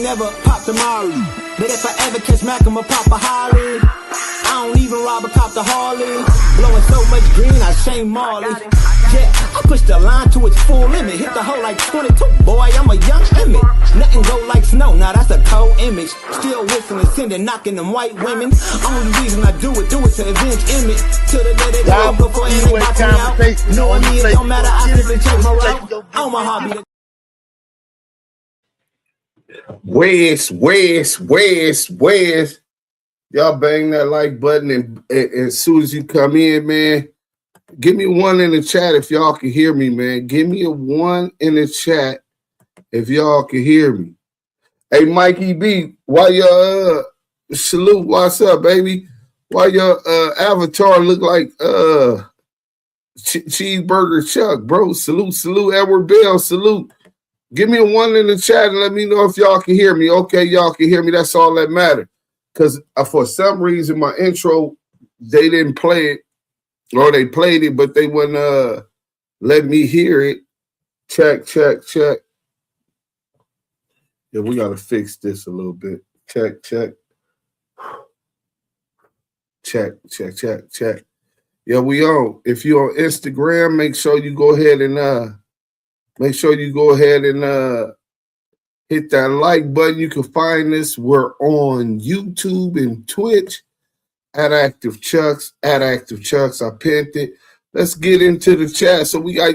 ain't never popped a Molly, but if I ever catch Mac, I'ma pop a Holly. I don't even rob a cop the Harley. Blowing so much green, I shame Marley. Yeah, I push the line to its full limit. Hit the hole like 22, boy, I'm a young Emmett. Nothing go like snow, now that's a cold image. Still whistling, sending, knocking them white women. Only reason I do it to avenge Emmett. Till the day they go before and they box me out. Knowing me, it don't matter, I simply change my route. On my hobby. Where's. Y'all bang that like button, and as soon as you come in, man, give me one in the chat if y'all can hear me, man. Give me a one in the chat if y'all can hear me. Hey, Mikey B, why your salute? What's up, baby? Why your avatar look like Cheeseburger Chuck, bro? Salute, Edward Bell, salute. Give me a one in the chat and let me know if y'all can hear me. Okay, y'all can hear me. That's all that matters. Because for some reason, my intro, they didn't play it. Or they played it, but they wouldn't let me hear it. Check. Yeah, we got to fix this a little bit. Check. Yeah, we on. If you're on Instagram, make sure you go ahead and hit that like button. You can find us. We're on YouTube and Twitch at Active Chucks. I pinned it. Let's get into the chat. So we got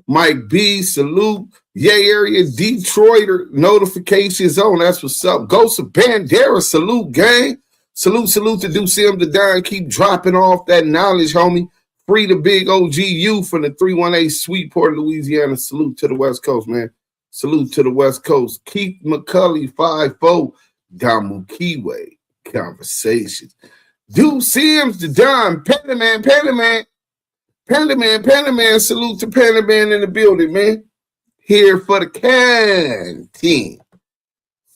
Mike B, salute. Yay area, Detroiter, notifications on. That's what's up. Ghost of Bandera, salute, gang. Salute to DUSE to Don. Keep dropping off that knowledge, homie. Free the big OG U from the 318 Sweetport, Louisiana. Salute to the West Coast, man. Salute to the West Coast. Keith McCulley, 5'4", Damu Kiwe, conversations. DUSE the Don, Panda Man, salute to Panda Man in the building, man. Here for the canteen.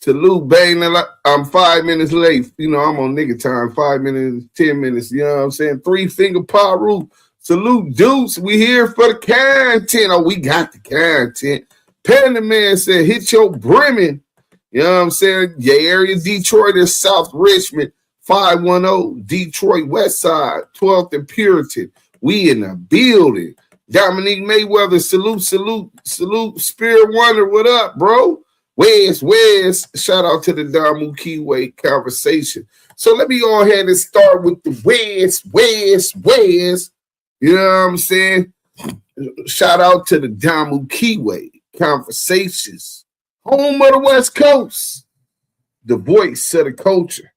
Salute, bang. I'm 5 minutes late. You know, I'm on nigga time, 5 minutes, 10 minutes, you know what I'm saying? 3-finger paru. Salute, DUSE. We here for the content. Oh, we got the content. Panda Man said, hit your brimming. You know what I'm saying? Yeah, area Detroit is South Richmond, 510, Detroit West Side, 12th and Puritan. We in the building. Dominique Mayweather, salute. Spirit Wonder, what up, bro? Where's? Shout out to the Damu Kiwe conversation. So let me go ahead and start with the where's. You know what I'm saying? Shout out to the Damu Kiwe conversations. Home of the West Coast. The voice of the culture.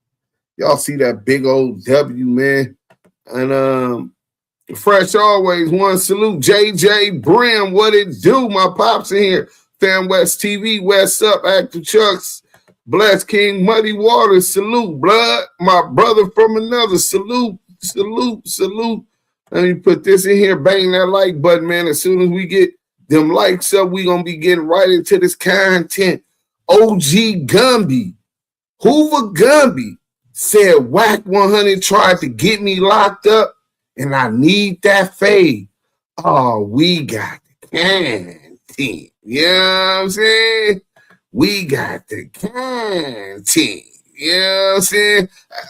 Y'all see that big old W, man. And fresh always, one salute. JJ Brim, what it do? My pops in here. Fan West TV, West Up, Active Chucks, Bless King, Muddy Waters, salute, blood. My brother from another, salute. Let me put this in here, bang that like button, man. As soon as we get them likes up, we gonna be getting right into this content. OG Gumby, Hoover Gumby said WACK100 tried to get me locked up and I need that fade. Oh, we got the content. You know what I'm saying? We got the content. You know what I'm saying?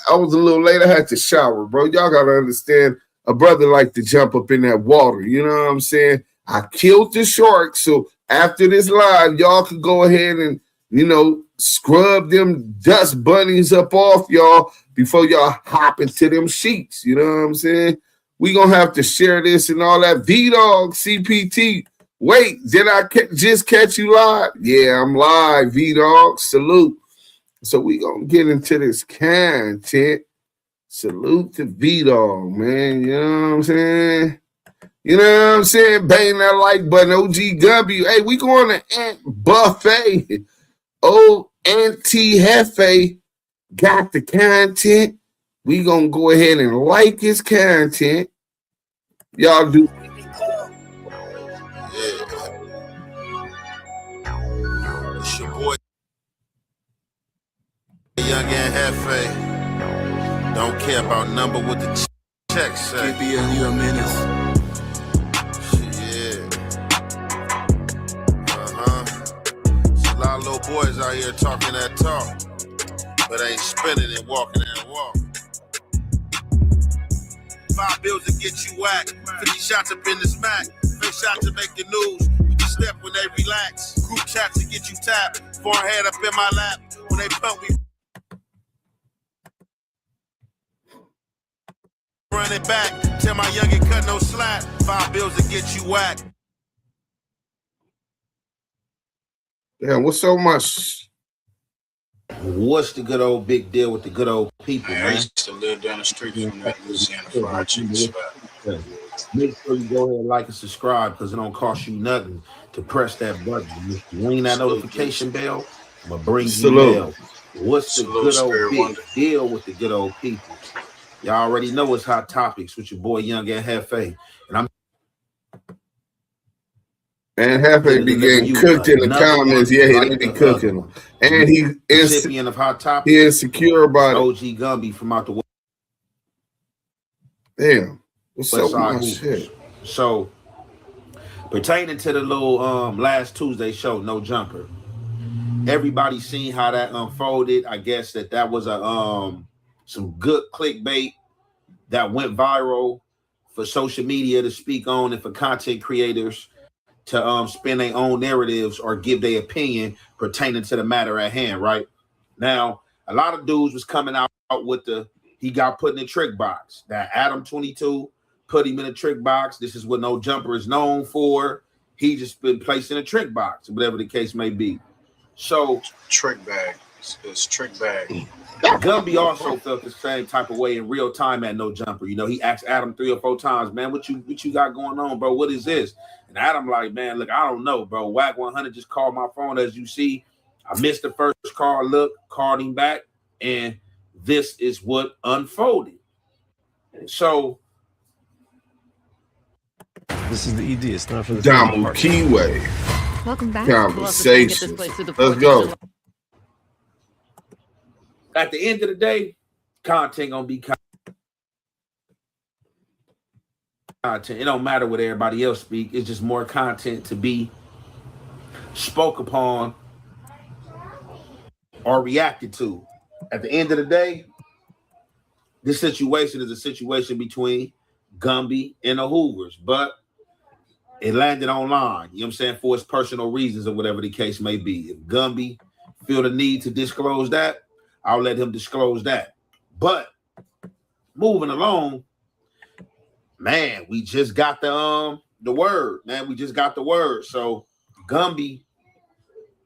I was a little late. I had to shower, bro. Y'all got to understand, a brother like to jump up in that water. You know what I'm saying? I killed the shark. So after this live, y'all can go ahead and, you know, scrub them dust bunnies up off y'all before y'all hop into them sheets. You know what I'm saying? We going to have to share this and all that. V-Dog, CPT. Wait, did I just catch you live? Yeah, I'm live, V-Dog. Salute. So we going to get into this content. Salute to V-Dog, man. You know what I'm saying? You know what I'm saying? Bang that like button. OG Gumby. Hey, we going to Ant Buffet. Oh, Auntie Hefe got the content. We going to go ahead and like his content. Y'all do. It's your boy, Young and Hefe. Don't care about number with the check say. Keep you a minute. Yeah. little boys out here talking that talk, but ain't spinning and walking that walk. 5 bills to get you whacked, 50 shots up in this Mac, face shot to make the news. We just step when they relax, group chat to get you tapped, forehead up in my lap. When they pump, we run it back. Tell my youngin' cut no slack. 5 bills to get you whacked. Yeah, what's so much? What's the good old big deal with the good old people, man? I used to live down the street from that Louisiana fried chicken spot. Make sure you go ahead and like and subscribe because it don't cost you nothing to press that button. You ring that notification bell, I'm gonna bring you mail. What's the good old big deal with the good old people? Y'all already know it's Hot Topics with your boy Young and Hefe. And Hefe be getting cooked in the comments. Yeah, he be cooking them. And he recipient of Hot Topics. He insecure about it. OG Gumby from out the damn. What's up with my shit? So pertaining to the little last Tuesday show, No Jumper. Everybody seen how that unfolded. I guess that was a some good clickbait that went viral for social media to speak on and for content creators to spin their own narratives or give their opinion pertaining to the matter at hand, right? Now, a lot of dudes was coming out with he got put in the trick box. That Adam 22 put him in a trick box. This is what No Jumper is known for. He just been placed in a trick box, whatever the case may be. So trick bag. It's trick bag. Gumby also felt the same type of way in real time at No Jumper. You know, he asked Adam 3 or 4 times, man, what you got going on, bro? What is this? And Adam like, man, look, I don't know, bro. WACK100 just called my phone, as you see. I missed the first call, called him back, and this is what unfolded. So this is the ED. It's not for the Damu Kiwe. Welcome back. Conversations. Let's go. At the end of the day, content gonna be content. It don't matter what everybody else speak. It's just more content to be spoke upon or reacted to. At the end of the day, this situation is a situation between Gumby and the Hoovers, but it landed online, you know what I'm saying, for its personal reasons or whatever the case may be. If Gumby feel the need to disclose that, I'll let him disclose that. But moving along, man, we just got the word, man. We just got the word. So Gumby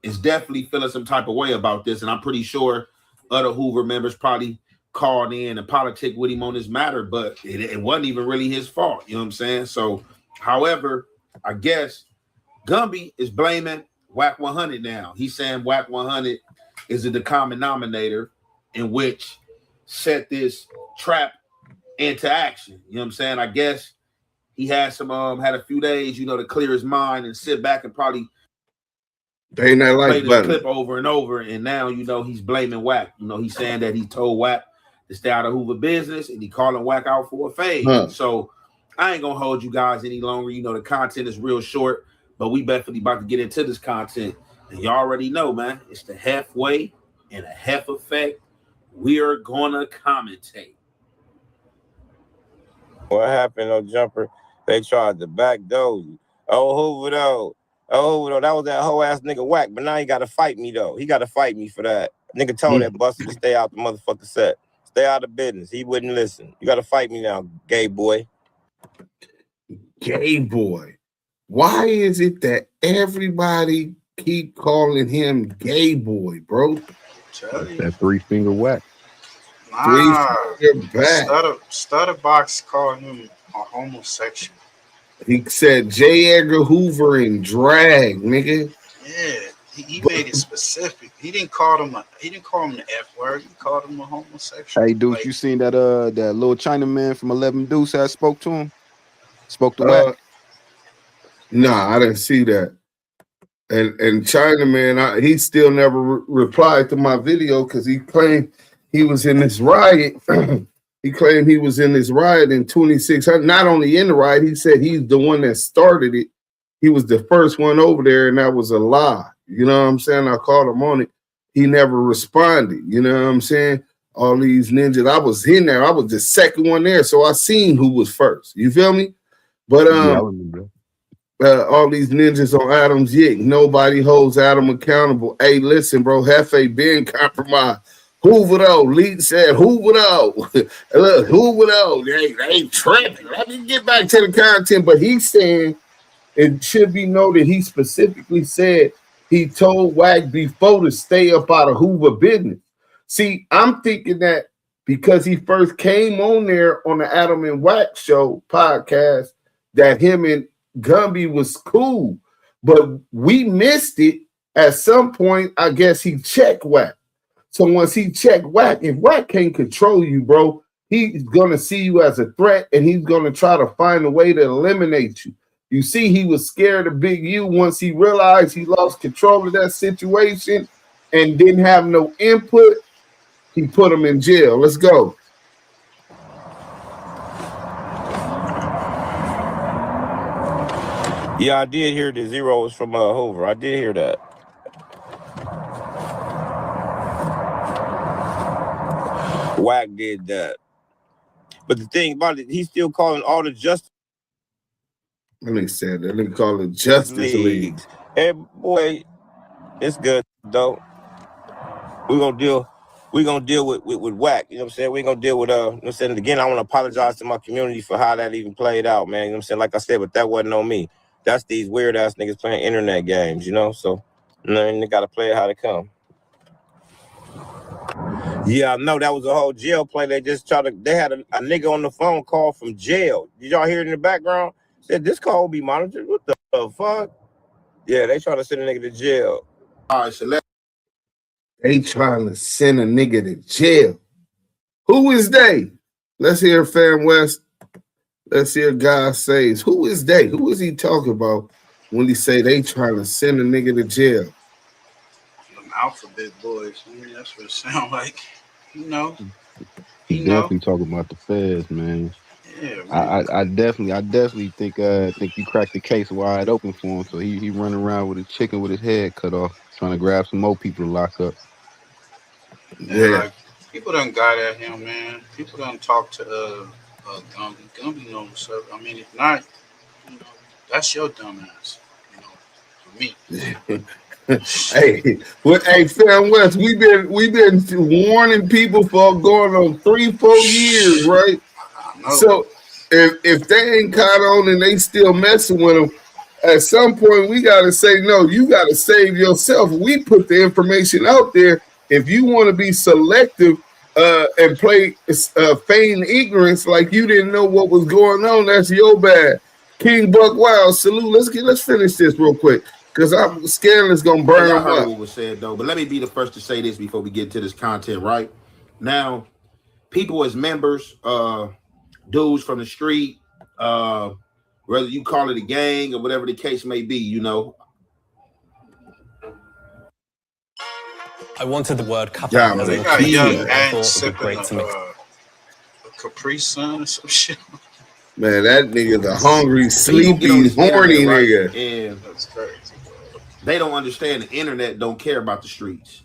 is definitely feeling some type of way about this, and I'm pretty sure other Hoover members probably called in and politic with him on this matter, but it wasn't even really his fault, you know what I'm saying? So, however, I guess Gumby is blaming WACK100 now. He's saying WACK100 is the common denominator in which set this trap into action. You know what I'm saying? I guess he had had a few days, you know, to clear his mind and sit back and probably play this clip over and over. And now, you know, he's blaming Wack. You know, he's saying that he told Wack to stay out of Hoover business and he calling Wack out for a fade. So I ain't gonna hold you guys any longer. You know, the content is real short, but we definitely about to get into this content. And you already know, man, it's the halfway and a half effect. We are gonna commentate. What happened, No Jumper? They tried to backdoor you. Oh, Hoover though. Oh, Hoover though. That was that whole ass nigga Wack. But now he gotta fight me though. He gotta fight me for that. Nigga told that buster to stay out the motherfucker set. Stay out of business. He wouldn't listen. You gotta fight me now, gay boy. Gay boy. Why is it that everybody keep calling him gay boy, bro? That 3-finger whack. Nah, 3-finger back. Stutterbox called him a homosexual. He said J. Edgar Hoover in drag, nigga. Yeah, he made it specific. He didn't call him the F word. He called him a homosexual. Hey, dude, you seen that that little Chinaman from 11 Deuce that spoke to him? Spoke to Wack? Nah, I didn't see that. And Chinaman, he still never replied to my video because he claimed he was in this riot. He claimed he was in this riot in 2600. Not only in the riot, he said he's the one that started it. He was the first one over there, and that was a lie. You know what I'm saying? I called him on it. He never responded. You know what I'm saying? All these ninjas. I was in there. I was the second one there, so I seen who was first. You feel me? But Yeah, I remember. all these ninjas on Adam's Yick. Nobody holds Adam accountable. Hey, listen, bro. Hefe been compromised. Hoover though. Lead said Hoover though. Look, Hoover though. They tripping. Let me get back to the content. But he's saying it should be noted he specifically said he told Wack before to stay up out of Hoover business. See, I'm thinking that because he first came on there on the Adam and Wack show podcast, that him and Gumby was cool, but we missed it at some point. I guess he checked Wack. So once he checked Wack, if Wack can't control you, bro, he's gonna see you as a threat, and he's gonna try to find a way to eliminate you. You see, he was scared of Big U once he realized he lost control of that situation and didn't have no input. He put him in jail. Let's go. Yeah, I did hear the zeros from Hoover. I did hear that. Wack did that. But the thing about it, he's still calling all the Justice Let me say that. Let me call it Justice League. Hey, boy, it's good, though. We're gonna deal with Wack. You know what I'm saying? We ain't gonna deal with you know what I'm saying? Again, I want to apologize to my community for how that even played out, man. You know what I'm saying? Like I said, but that wasn't on me. That's these weird ass niggas playing internet games, you know? So they gotta play it how they come. Yeah, I know that was a whole jail play. They just tried to, they had a nigga on the phone call from jail. Did y'all hear it in the background? Said this call will be monitored. What the fuck? Yeah, they trying to send a nigga to jail. All right, so They trying to send a nigga to jail. Who is they? Let's hear Fam West. Let's hear God Says. Who is they? Who is he talking about when he say they trying to send a nigga to jail? Them alphabet boys. I mean, that's what it sound like. You know. He definitely talking about the feds, man. Yeah, man. I definitely think you cracked the case wide open for him. So he running around with a chicken with his head cut off, trying to grab some more people to lock up. Yeah. Like, people done got at him, man. People done talk to Gumby. Gumby knows himself. I mean, if not, you know, that's your dumb ass. You know, for me. Hey, Fam West, we've been warning people for going on 3-4 years, right? So if they ain't caught on and they still messing with them, at some point we gotta say no. You gotta save yourself. We put the information out there. If you want to be selective and play feign ignorance like you didn't know what was going on, that's your bad. King Buck Wild, salute. Let's finish this real quick because I'm Scanlon's gonna burn I heard up. what was said though, but let me be the first to say this before we get to this content. Right now, people as members, dudes from the street, whether you call it a gang or whatever the case may be, you know. I wanted the word couple. Yeah, They man. got a young I man thought it would sipping be great to mix. a Capri Sun or some shit. Man, that nigga's a hungry, So you gonna get on sleepy, this horny internet, right? nigga. And That's crazy. they don't understand the internet don't care about the streets.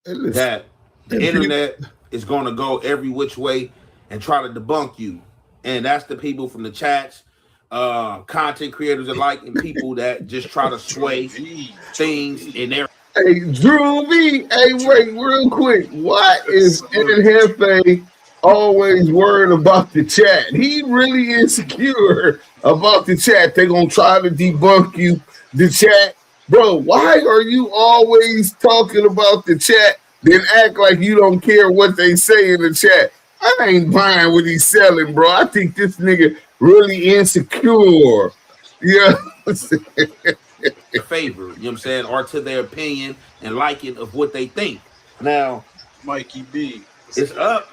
That the internet is going to go every which way and try to debunk you. And that's the people from the chats, content creators alike, and people that just try to sway things in their. Hey, Drew V. Hey, wait, real quick. What is Hefe always worried about the chat? He really insecure about the chat. They're going to try to debunk you, the chat. Bro, why are you always talking about the chat, then act like you don't care what they say in the chat? I ain't buying what he's selling, bro. I think this nigga really insecure. Yeah. Favor, you know what I'm saying, or to their opinion and liking of what they think. Now, Mikey B. It's up,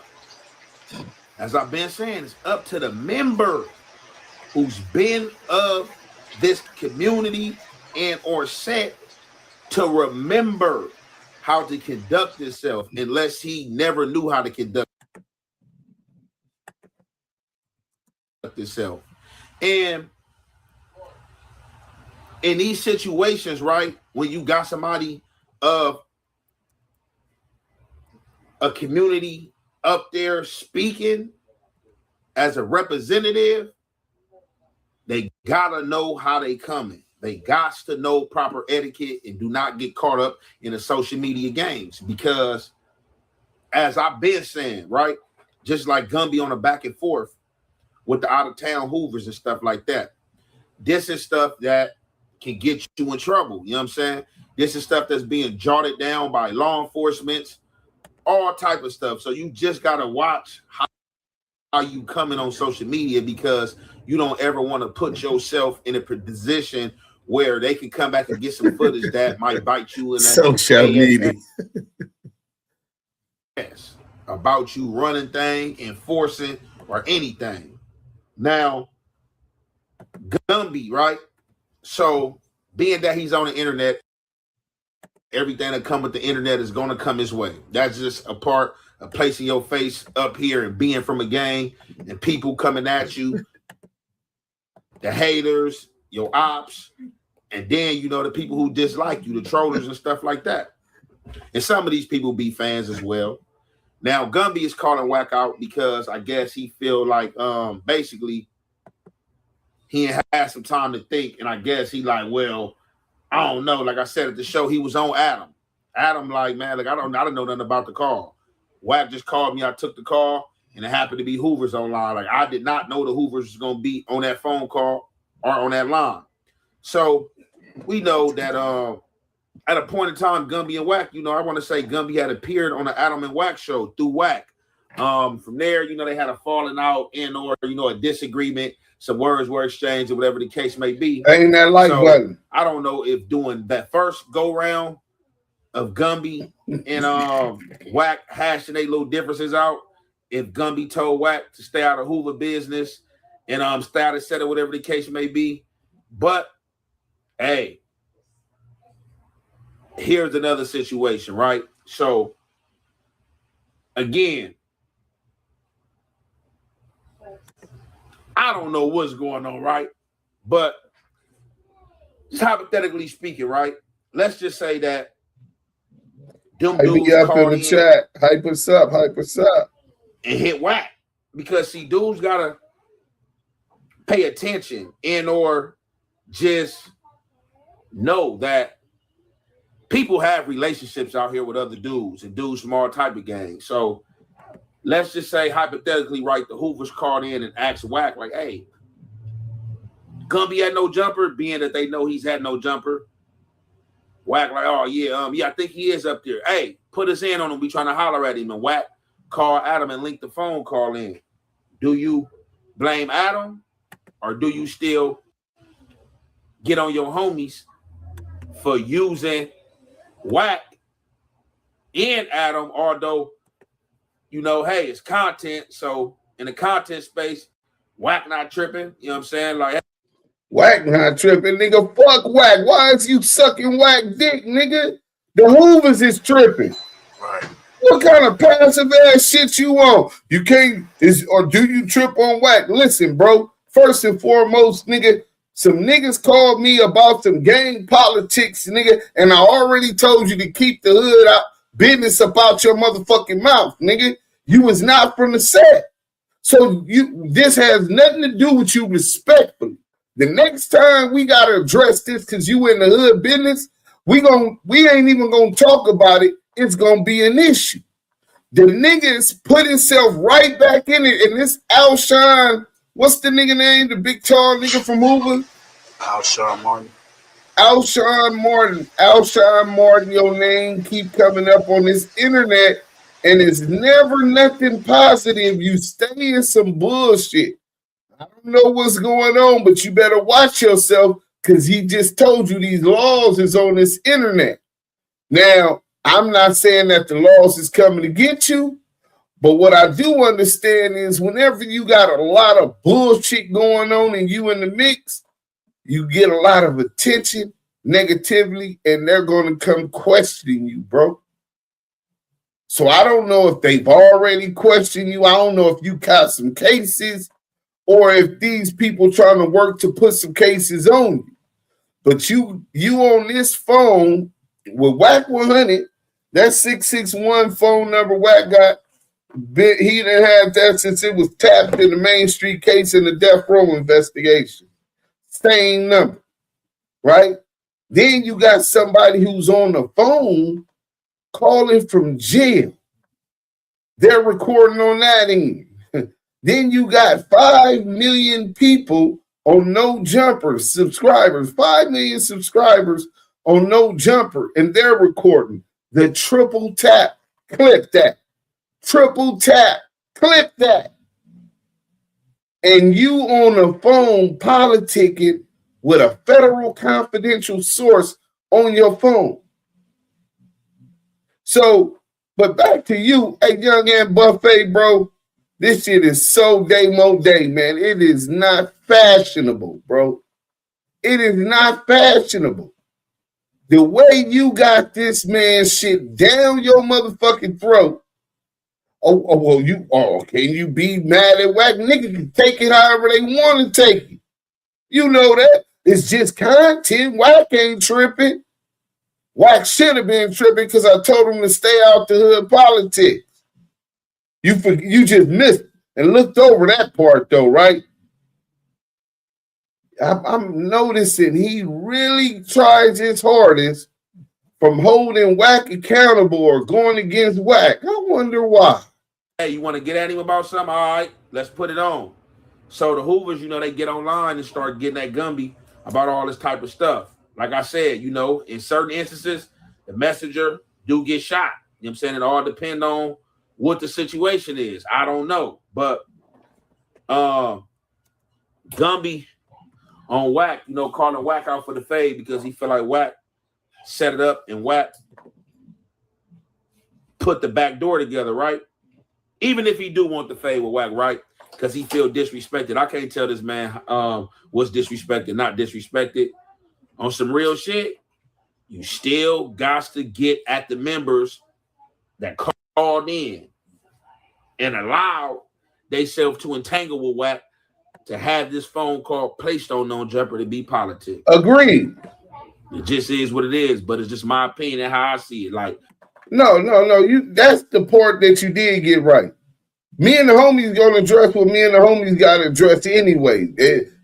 as I've been saying, it's up to the member who's been of this community and or set to remember how to conduct himself, unless he never knew how to conduct himself. And in these situations, right, when you got somebody of a community up there speaking as a representative, they gotta know how they coming. They got to know proper etiquette and do not get caught up in the social media games. Because as I've been saying, right, just like Gumby on the back and forth with the out-of-town Hoovers and stuff like that, this is stuff that can get you in trouble. You know what I'm saying? This is stuff that's being jotted down by law enforcement, all type of stuff. So you just got to watch how you coming on social media, because you don't ever want to put yourself in a position where they can come back and get some footage that might bite you in the social media about you running thing, enforcing, or anything. Now, Gumby, right? So being that he's on the internet, everything that comes with the internet is going to come his way. That's just a part of placing your face up here and being from a gang and people coming at you, the haters, your ops, and then, you know, the people who dislike you, the trollers and stuff like that. And some of these people be fans as well. Now, Gumby is calling Wack out because I guess he feel like basically he had some time to think, and I guess he like, well, I don't know. Like I said at the show, he was on Adam. Adam like, man, like I don't know nothing about the call. Wack just called me. I took the call, and it happened to be Hoover's online. Like I did not know the Hoovers was gonna be on that phone call or on that line. So we know that at a point in time, Gumby and Wack, you know, I want to say Gumby had appeared on the Adam and Wack show through Wack. From there, you know, they had a falling out or, you know, a disagreement. Some words were exchanged or whatever the case may be. Ain't that like button? I don't know if doing that first go round of Gumby and Wack hashing their little differences out, if Gumby told Wack to stay out of Hoover business and stay out of set or whatever the case may be. But hey, here's another situation, right? So again, I don't know what's going on, right? But just hypothetically speaking, right? Let's just say that them dudes up in the chat. Hype us up, and hit Wack, because see, dudes gotta pay attention and or just know that people have relationships out here with other dudes and dudes from all type of gangs. So let's just say hypothetically, right, the Hoovers called in and asked Wack, like, hey, Gumby had no jumper, being that they know he's had no jumper. Wack like, oh yeah, I think he is up there. Hey, put us in on him. We trying to holler at him. And Wack call Adam and link the phone call in. Do you blame Adam, or do you still get on your homies for using Wack and Adam, although, you know, hey, it's content. So in the content space, Wack not tripping. You know what I'm saying? Like, Wack not tripping, nigga. Fuck Wack. Why is you sucking Wack dick, nigga? The Hoovers is tripping. Right. What kind of passive ass shit you on? You can't or do you trip on Wack? Listen, bro. First and foremost, nigga, some niggas called me about some gang politics, nigga, and I already told you to keep the hood out business about your motherfucking mouth, nigga. You was not from the set. So this has nothing to do with you respectfully. The next time we gotta address this because you in the hood business, we ain't even gonna talk about it. It's gonna be an issue. The niggas put himself right back in it, and this Alshon, what's the nigga name? The big tall nigga from Hoover? Alshon Martin. Alshon Martin, your name keep coming up on this internet, and it's never nothing positive. You stay in some bullshit. I don't know what's going on, but you better watch yourself, because he just told you these laws is on this internet. Now, I'm not saying that the laws is coming to get you, but what I do understand is whenever you got a lot of bullshit going on and you in the mix, you get a lot of attention negatively, and they're going to come questioning you, bro. So I don't know if they've already questioned you. I don't know if you caught some cases or if these people trying to work to put some cases on you. But you on this phone with WACK100, that 661 phone number Wack got, he didn't have that since it was tapped in the Main Street case in the death row investigation. Same number, right? Then you got somebody who's on the phone calling from jail. They're recording on that end. Then you got 5 million people on No Jumper subscribers, 5 million subscribers on No Jumper, and they're recording the triple tap, clip that, triple tap, clip that. And you on the phone politicking with a federal confidential source on your phone. So, but back to you, hey, Young and Buffet, bro. This shit is so Damu day, man. It is not fashionable, bro. It is not fashionable. The way you got this man shit down your motherfucking throat. Can you be mad at Wack? Niggas can take it however they want to take it. You know that. It's just content. Wack ain't tripping. Wack should have been tripping because I told him to stay out the hood politics. You just missed and looked over that part though, right? I'm noticing he really tries his hardest from holding Wack accountable or going against Wack. I wonder why. Hey, you want to get at him about something? All right, let's put it on. So the Hoovers, they get online and start getting at Gumby about all this type of stuff. Like I said, in certain instances, the messenger do get shot. You know what I'm saying? It all depends on what the situation is. I don't know. But Gumby on Wack, calling Wack out for the fade because he feel like Wack set it up and Wack put the back door together, right? Even if he do want the fade with Wack, right? Because he feel disrespected. I can't tell this man what's disrespected, not disrespected. On some real shit, you still got to get at the members that called in and allowed themselves to entangle with Wack to have this phone call placed on No Jumper to be politics. Agreed. It just is what it is, but it's just my opinion and how I see it. Like, no. That's the part that you did get right. Me and the homies gonna address what me and the homies got to address anyway.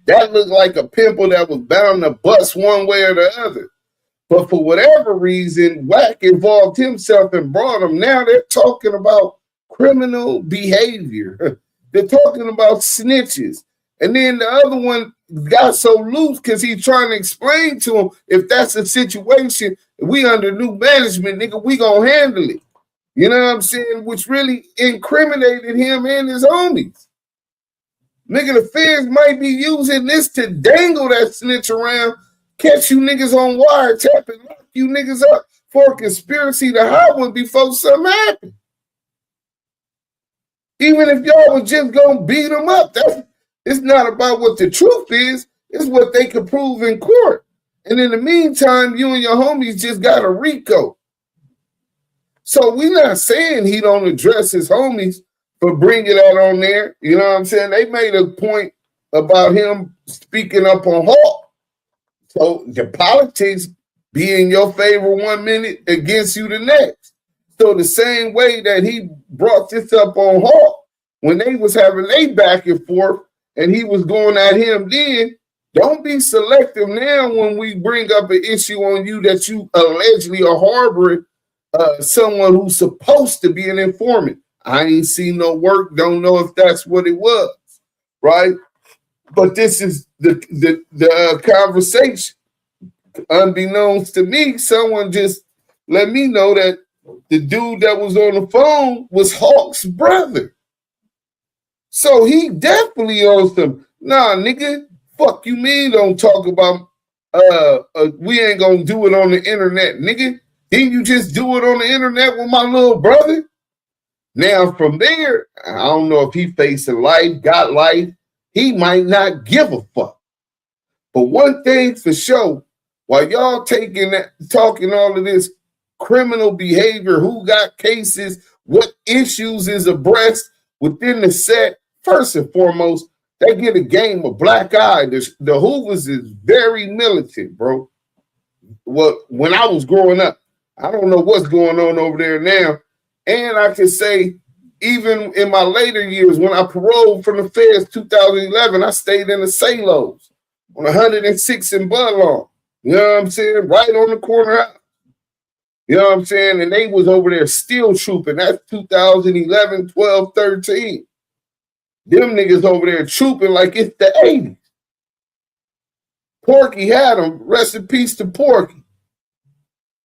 That looked like a pimple that was bound to bust one way or the other. But for whatever reason, Wack involved himself and brought him. Now they're talking about criminal behavior. They're talking about snitches. And then the other one got so loose because he's trying to explain to him, if that's a situation, we under new management, nigga, we gonna handle it. You know what I'm saying? Which really incriminated him and his homies. Nigga, the feds might be using this to dangle that snitch around, catch you niggas on wiretap and lock you niggas up for a conspiracy to hide one before something happened. Even if y'all was just gonna beat them up, it's not about what the truth is, it's what they could prove in court. And in the meantime, you and your homies just got a RICO. So we not saying he don't address his homies for bringing that on there. You know what I'm saying? They made a point about him speaking up on Hawk. So the politics be in your favor 1 minute, against you the next. So the same way that he brought this up on Hawk, when they was having a back and forth and he was going at him then, don't be selective now when we bring up an issue on you that you allegedly are harboring someone who's supposed to be an informant. I ain't seen no work, don't know if that's what it was, right? But this is the conversation. Unbeknownst to me, someone just let me know that the dude that was on the phone was Hawk's brother. So he definitely owes them. Nah, nigga, fuck you mean don't talk about we ain't gonna do it on the internet, nigga. Didn't you just do it on the internet with my little brother? Now from there, I don't know if he facing life, got life. He might not give a fuck. But one thing for sure, while y'all talking all of this criminal behavior, who got cases, what issues is abreast within the set, first and foremost, they get a game of black eye. The Hoovers is very militant, bro. when I was growing up. I don't know what's going on over there now. And I can say, even in my later years, when I paroled from the feds 2011, I stayed in the Salos on 106 in Budlong. You know what I'm saying? Right on the corner house. You know what I'm saying? And they was over there still trooping. That's 2011, 12, 13. Them niggas over there trooping like it's the 80s. Porky had them. Rest in peace to Porky.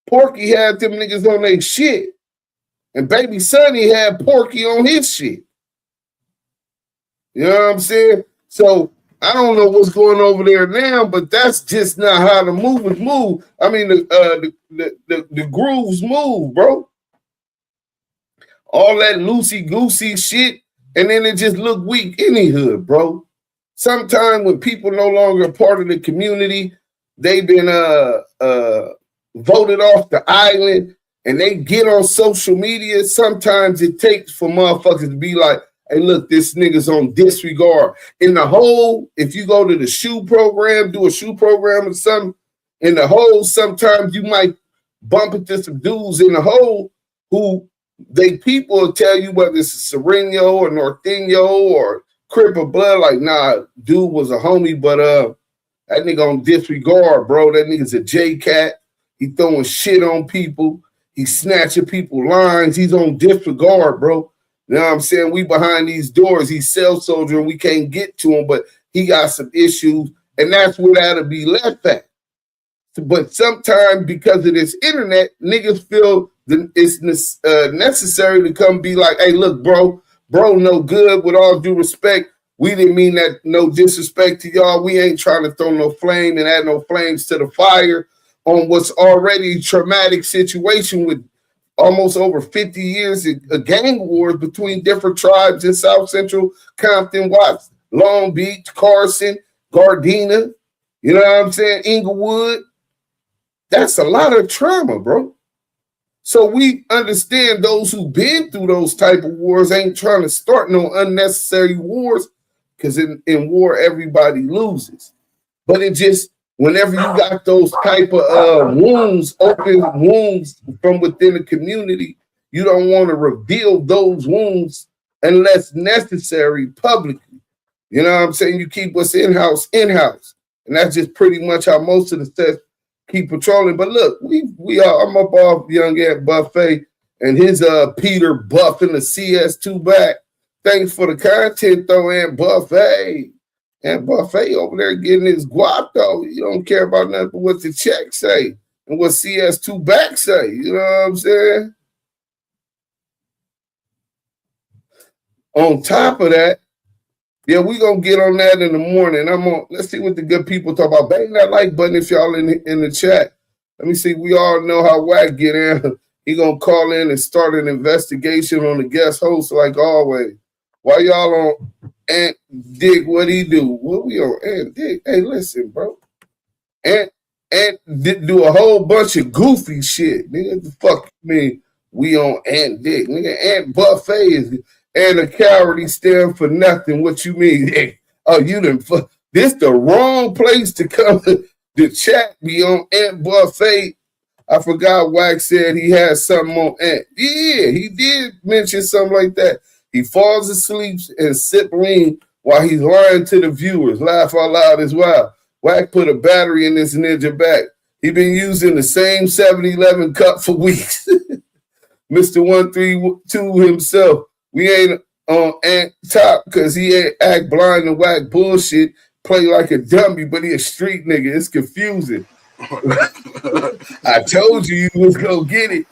Porky had them niggas on their shit. And Baby Sonny had Porky on his shit. You know what I'm saying? So I don't know what's going over there now, but that's just not how the movers move. I mean, the grooves move, bro. All that loosey-goosey shit, and then it just look weak any hood, bro. Sometimes when people no longer are part of the community, they've been voted off the island, and they get on social media. Sometimes it takes for motherfuckers to be like, hey, look, this nigga's on disregard. In the whole, if you go to the shoe program, do a shoe program or something, in the whole, sometimes you might bump into some dudes in the hole who they people will tell you whether it's a Sereno or Norteño or Crip or Blood, like, nah, dude was a homie, but that nigga on disregard, bro. That nigga's a J-Cat. He throwing shit on people. He snatching people lines. He's on disregard, bro. You know what I'm saying? We behind these doors. He's cell soldier and we can't get to him, but he got some issues, and that's where that'll be left at. But sometimes because of this internet, niggas feel that it's necessary to come be like, hey, look, bro, no good. With all due respect, we didn't mean that, no disrespect to y'all. We ain't trying to throw no flame and add no flames to the fire on what's already a traumatic situation with almost over 50 years of gang wars between different tribes in South Central Compton, Watts, Long Beach, Carson, Gardena, you know what I'm saying, Inglewood. That's a lot of trauma, bro. So we understand those who've been through those type of wars ain't trying to start no unnecessary wars, because in war, everybody loses. But it just, whenever you got those type of wounds, open wounds from within the community, you don't want to reveal those wounds unless necessary publicly. You know what I'm saying? You keep what's in-house, in-house. And that's just pretty much how most of the stuff keep patrolling. But look, I'm up off Young Ant Buffet and his Peter Buff in the CS2 back. Thanks for the content though, Ant Buffet. And Buffet over there getting his guap though. You don't care about nothing but what the check say and what CS2 back say. You know what I'm saying? On top of that, yeah, we gonna get on that in the morning. Let's see what the good people talk about. Bang that like button if y'all in the chat. Let me see. We all know how Wack get in. He gonna call in and start an investigation on the guest host like always. Why y'all on Ant Dick? What he do? What we on Ant Dick? Hey, listen, bro. Ant do a whole bunch of goofy shit. Nigga, what the fuck you mean we on Ant Dick? Nigga, Ant Buffet is and a coward. He stand for nothing. What you mean? Hey, oh, you done fuck. This the wrong place to come to chat me on Ant Buffet. I forgot Wack said he had something on Ant. Yeah, he did mention something like that. He falls asleep and sip lean while he's lying to the viewers. Laugh out loud as well. Wack put a battery in this ninja back. He been using the same 7-Eleven cup for weeks. Mr. 132 himself. We ain't on Ant top because he ain't act blind and Wack bullshit, play like a dummy, but he a street nigga. It's confusing. I told you was gonna get it.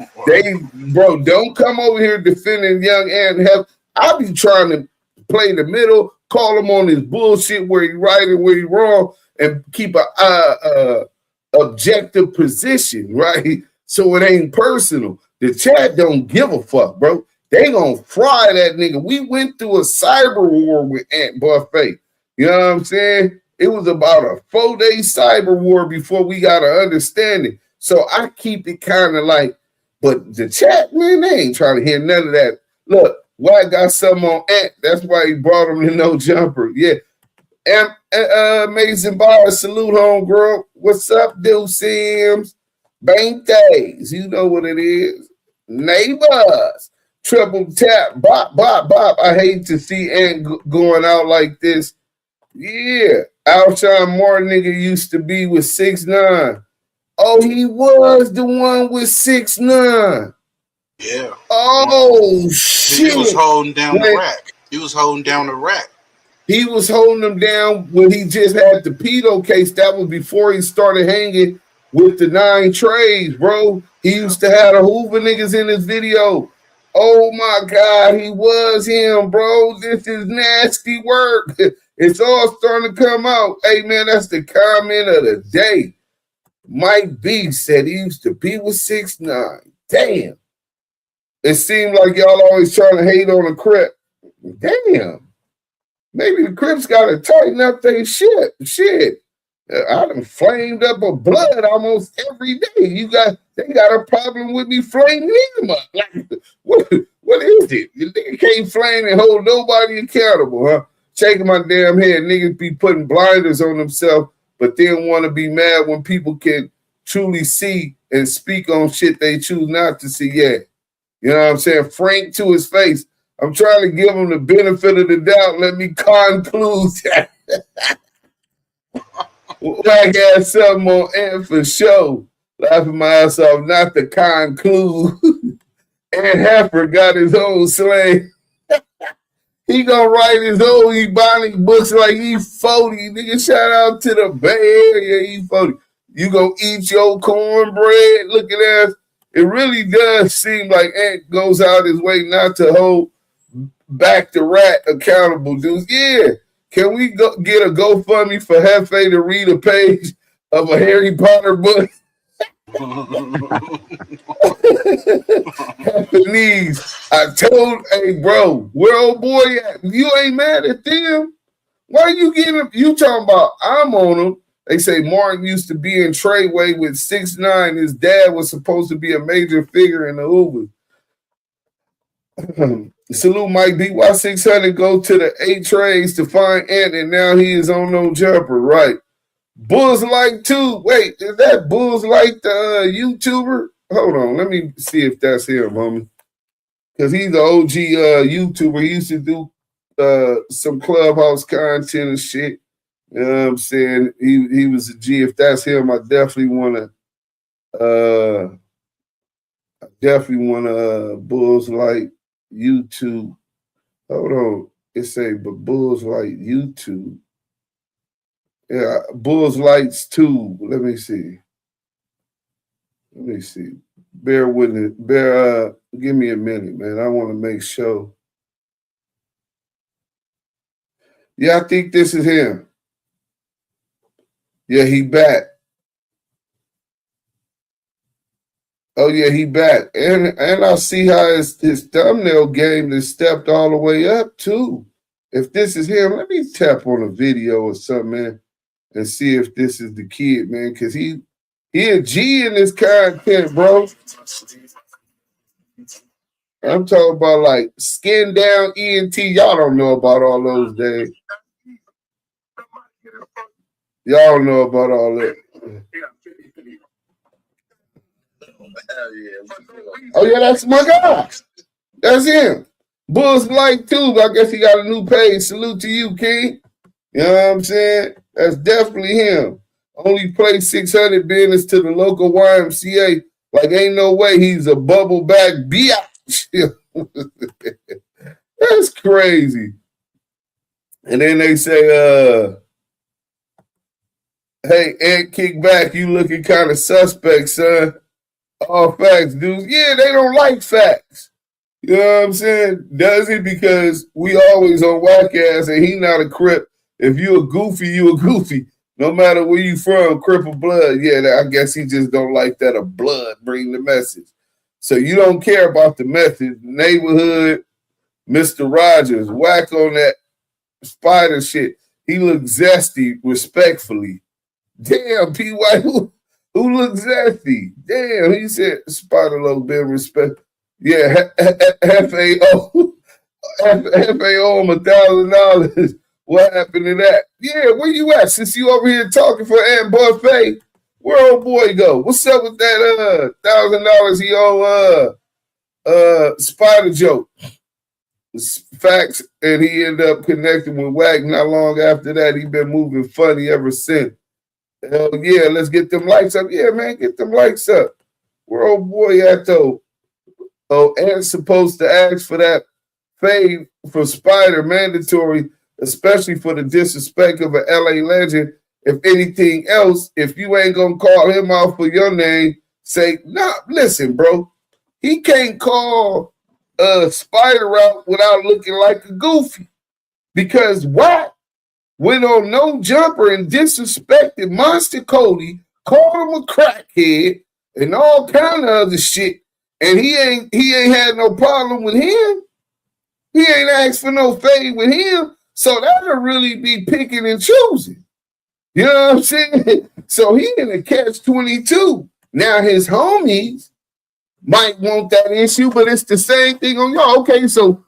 Bro, don't come over here defending young Ant. I be trying to play the middle, call him on his bullshit where he right and where he wrong, and keep a objective position, right? So it ain't personal. The chat don't give a fuck, bro. They gonna fry that nigga. We went through a cyber war with Ant Buffet. You know what I'm saying? It was about a 4-day cyber war before we got an understanding. So I keep it kind of like, but the chat, man, they ain't trying to hear none of that. Look, Wack got something on Ant. That's why he brought him to No Jumper. Yeah. Amazing bar. Salute, home girl. What's up, DUSE? Baintes, you know what it is. Neighbors, triple tap, bop, bop, bop. I hate to see Ant going out like this. Yeah, Alshon Moore nigga used to be with 6ix9ine. Oh, he was the one with 6ix9ine. Yeah. Oh, shit. He was holding down the rack. He was holding down the rack. He was holding them down when he just had the pedo case. That was before he started hanging with the 9 trades, bro. He used to have the Hoover niggas in his video. Oh, my God, he was him, bro. This is nasty work. It's all starting to come out. Hey, man, that's the comment of the day. Mike B said he used to be with 6ix9ine. Damn. It seemed like y'all always trying to hate on the Crip. Damn. Maybe the Crips got to tighten up their shit. Shit. I done flamed up a blood almost every day. They got a problem with me flaming them up. Like, what is it? You nigga can't flame and hold nobody accountable, huh? Shaking my damn head. Niggas be putting blinders on themselves, but then want to be mad when people can truly see and speak on shit they choose not to see yet. You know what I'm saying? Frank to his face. I'm trying to give him the benefit of the doubt. Let me conclude that. Wack had something on Ant for show. Laughing my ass off, not to conclude. Ant Heifer got his own slang. He gonna write his own Ebonic books like he 40. Nigga, shout out to the Bay Area, he 40. You gonna eat your cornbread? Look at that. It really does seem like Ant goes out his way not to hold back the rat accountable, dudes. Yeah. Can we get a GoFundMe for Hefe to read a page of a Harry Potter book? Japanese. I told, hey, bro, where old boy at? You ain't mad at them? Why you getting, you talking about I'm on them? They say Martin used to be in Treyway with 6ix9ine. His dad was supposed to be a major figure in the Uber. Salute Mike B. Why 600 go to the 8 trades to find Ant, and now he is on no jumper, right? Bulls Like too. Wait, is that Bulls Like the YouTuber? Hold on, let me see if that's him, homie. Because he's the OG YouTuber. He used to do some Clubhouse content and shit. You know what I'm saying? He was a G. If that's him, I definitely want to Bulls Like YouTube. Hold on. It say, but Bulls Like YouTube. Yeah, Bulls Lights too. Let me see. Bear with it. Give me a minute, man. I want to make sure. Yeah, I think this is him. Yeah, he back. Oh, yeah, he back. And I see how his thumbnail game has stepped all the way up, too. If this is him, let me tap on a video or something, man, and see if this is the kid, man, because he a G in this content, bro. I'm talking about, like, skin down ENT. Y'all don't know about all those days. Y'all don't know about all that. Oh, yeah, that's my guy. That's him. Bulls Like too. I guess he got a new page. Salute to you, King. You know what I'm saying? That's definitely him. Only play 600 business to the local YMCA. Like, ain't no way he's a bubble back biatch. That's crazy. And then they say, hey, Ant, kick back. You looking kind of suspect, son. All facts, dudes. Yeah, they don't like facts. You know what I'm saying? Does he? Because we always on whack ass and he not a Crip. If you a goofy, you a goofy. No matter where you from, Crip or blood. Yeah, I guess he just don't like that a blood bring the message. So you don't care about the message. Neighborhood, Mr. Rogers, whack on that spider shit. He looks zesty, respectfully. Damn, P.Y., who looks zesty? Damn, he said spider low bit respect. Yeah, FAO. FAO him $1,000. What happened to that? Yeah, where you at? Since you over here talking for Ant Buffet, Where old boy go? What's up with that $1,000 he owe Spider joke? Facts, and he ended up connecting with Wack. Not long after that, he been moving funny ever since. Hell yeah, let's get them likes up. Yeah, man, get them likes up. Where old boy at though? Oh, and supposed to ask for that fade for Spider mandatory, especially for the disrespect of an LA legend. If anything else, if you ain't gonna call him out for your name, say, nah, listen, bro. He can't call Spider out without looking like a goofy. Because Wack went on No Jumper and disrespected Monster Cody, called him a crackhead, and all kind of other shit. And he ain't had no problem with him. He ain't asked for no fade with him. So that'll really be picking and choosing. You know what I'm saying? So he in a catch-22. Now his homies might want that issue, but it's the same thing on y'all. Okay, so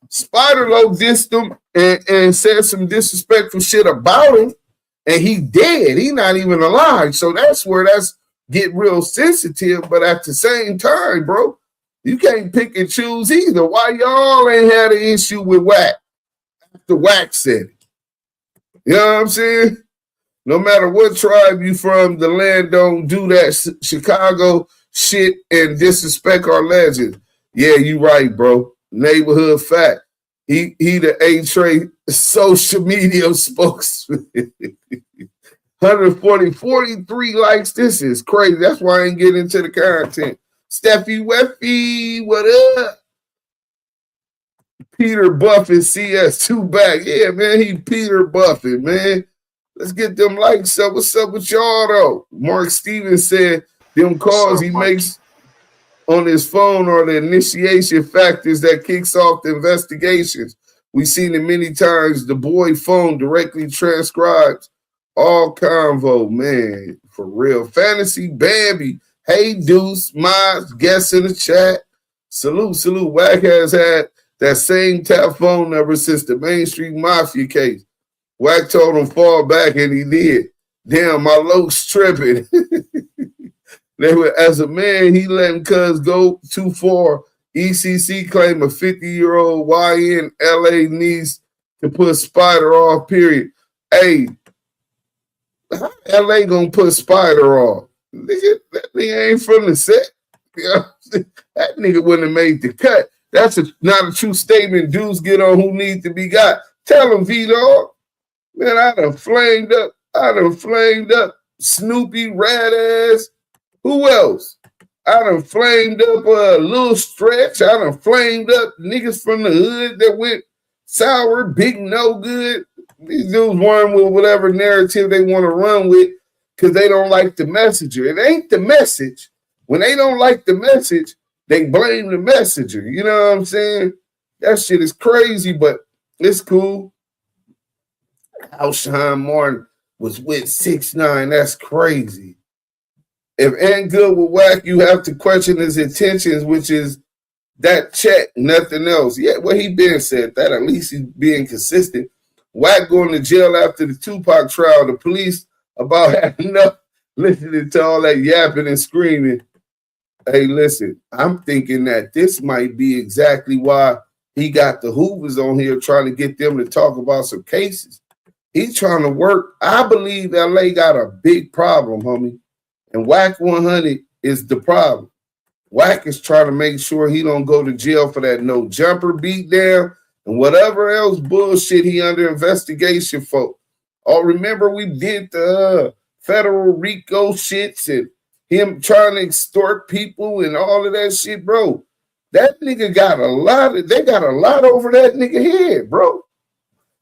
Spider-Lo dissed him and said some disrespectful shit about him, and he dead. He not even alive. So that's where that's get real sensitive, but at the same time, bro, you can't pick and choose either. Why y'all ain't had an issue with Wack after Wack said it? You know what I'm saying? No matter what tribe you from, the land don't do that Chicago shit and disrespect our legends. Yeah, you right, bro. Neighborhood fact. He the A-Trade social media spokesman. 43 likes. This is crazy. That's why I ain't getting into the content. Steffi Weffy, what up? Peter Buffett CS2 back. Yeah, man, he Peter Buffett, man. Let's get them likes up. What's up with y'all, though? Mark Stevens said them calls he makes on his phone are the initiation factors that kicks off the investigations. We've seen it many times. The boy phone directly transcribes all convo, man. For real. Fantasy Bambi. Hey, Deuce, my guest in the chat. Salute. Wack has had that same tap phone number since the Main Street Mafia case. Wack told him fall back, and he did. Damn, my Loke's tripping. As a man, he letting cuz go too far. ECC claim a 50-year-old YN LA needs to put Spider off, period. Hey, how LA gonna put Spider off? Nigga, that nigga ain't from the set. You know, that nigga wouldn't have made the cut. That's not a true statement. Dudes get on who need to be got. Tell him, V-Dog. Man, I done flamed up Snoopy, Rat Ass. Who else? I done flamed up Lil Stretch. I done flamed up niggas from the hood that went sour, big no good. These dudes run with whatever narrative they want to run with because they don't like the messenger. It ain't the message. When they don't like the message, they blame the messenger. You know what I'm saying? That shit is crazy, but it's cool. Alshon Martin was with 6ix9ine. That's crazy. If ain't good with Wack, you have to question his intentions, which is that check, nothing else. Yeah, well, he been said that. At least he's being consistent. Wack going to jail after the Tupac trial. The police about had enough listening to all that yapping and screaming. Hey, listen, I'm thinking that this might be exactly why he got the Hoovers on here trying to get them to talk about some cases. He's trying to work. I believe LA got a big problem, homie. And WACK100 is the problem. Wack is trying to make sure he don't go to jail for that no jumper beatdown and whatever else bullshit he under investigation for. Oh, remember we did the federal RICO shits and him trying to extort people and all of that shit, bro. That nigga got they got a lot over that nigga head, bro.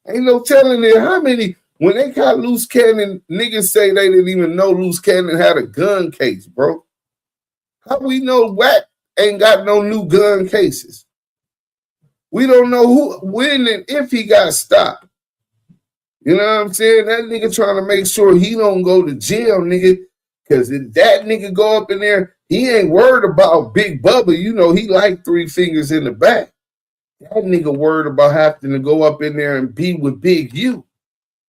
Ain't no telling it how many. When they got Loose Cannon, niggas say they didn't even know Loose Cannon had a gun case, bro. How we know Wack ain't got no new gun cases? We don't know who, when, and if he got stopped. You know what I'm saying? That nigga trying to make sure he don't go to jail, nigga. Because if that nigga go up in there, he ain't worried about Big Bubba. You know, he like 3 fingers in the back. That nigga worried about having to go up in there and be with Big U.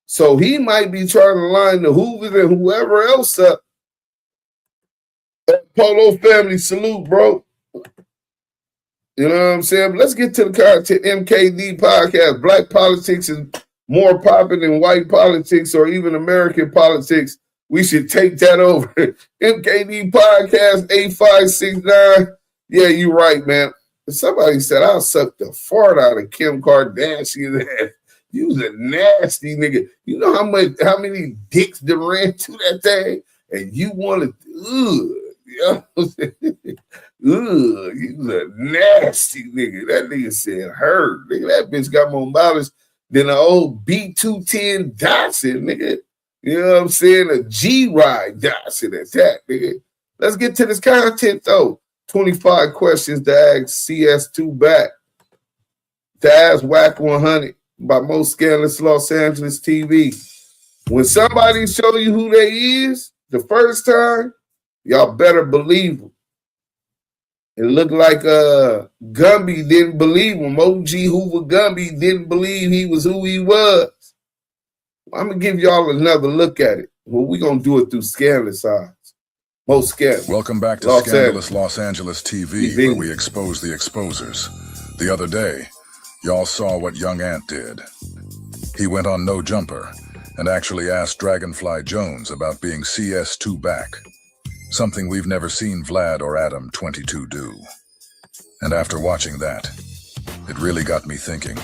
So he might be trying to line the Hoovers and whoever else up Polo family, salute, bro. You know what I'm saying? But let's get to the content. MKD podcast. Black politics is more popular than white politics or even American politics. We should take that over. MKD podcast 8569. Yeah, you're right, man. Somebody said I'll suck the fart out of Kim Kardashian. You was a nasty nigga. You know how many dicks that ran to that thing? And you wanted, you know what I'm saying? You was a nasty nigga. That nigga said her. Nigga, that bitch got more mileage than an old B210 Datsun, nigga. You know what I'm saying? A G-Ride Datsun at that, nigga. Let's get to this content, though. 25 questions to ask CS2 back. To ask WACK100 by most scandalous Los Angeles TV. When somebody show you who they is the first time, y'all better believe them. It looked like Gumby didn't believe him. OG Hoover Gumby didn't believe he was who he was. I'm going to give y'all another look at it. Well, we're going to do it through scandalous eyes. Most scandalous. Welcome back to Scandalous Los Angeles TV, where we expose the exposers. The other day, y'all saw what Young Ant did. He went on No Jumper and actually asked Dragonfly Jones about being CS2 back. Something we've never seen Vlad or Adam 22 do. And after watching that, it really got me thinking.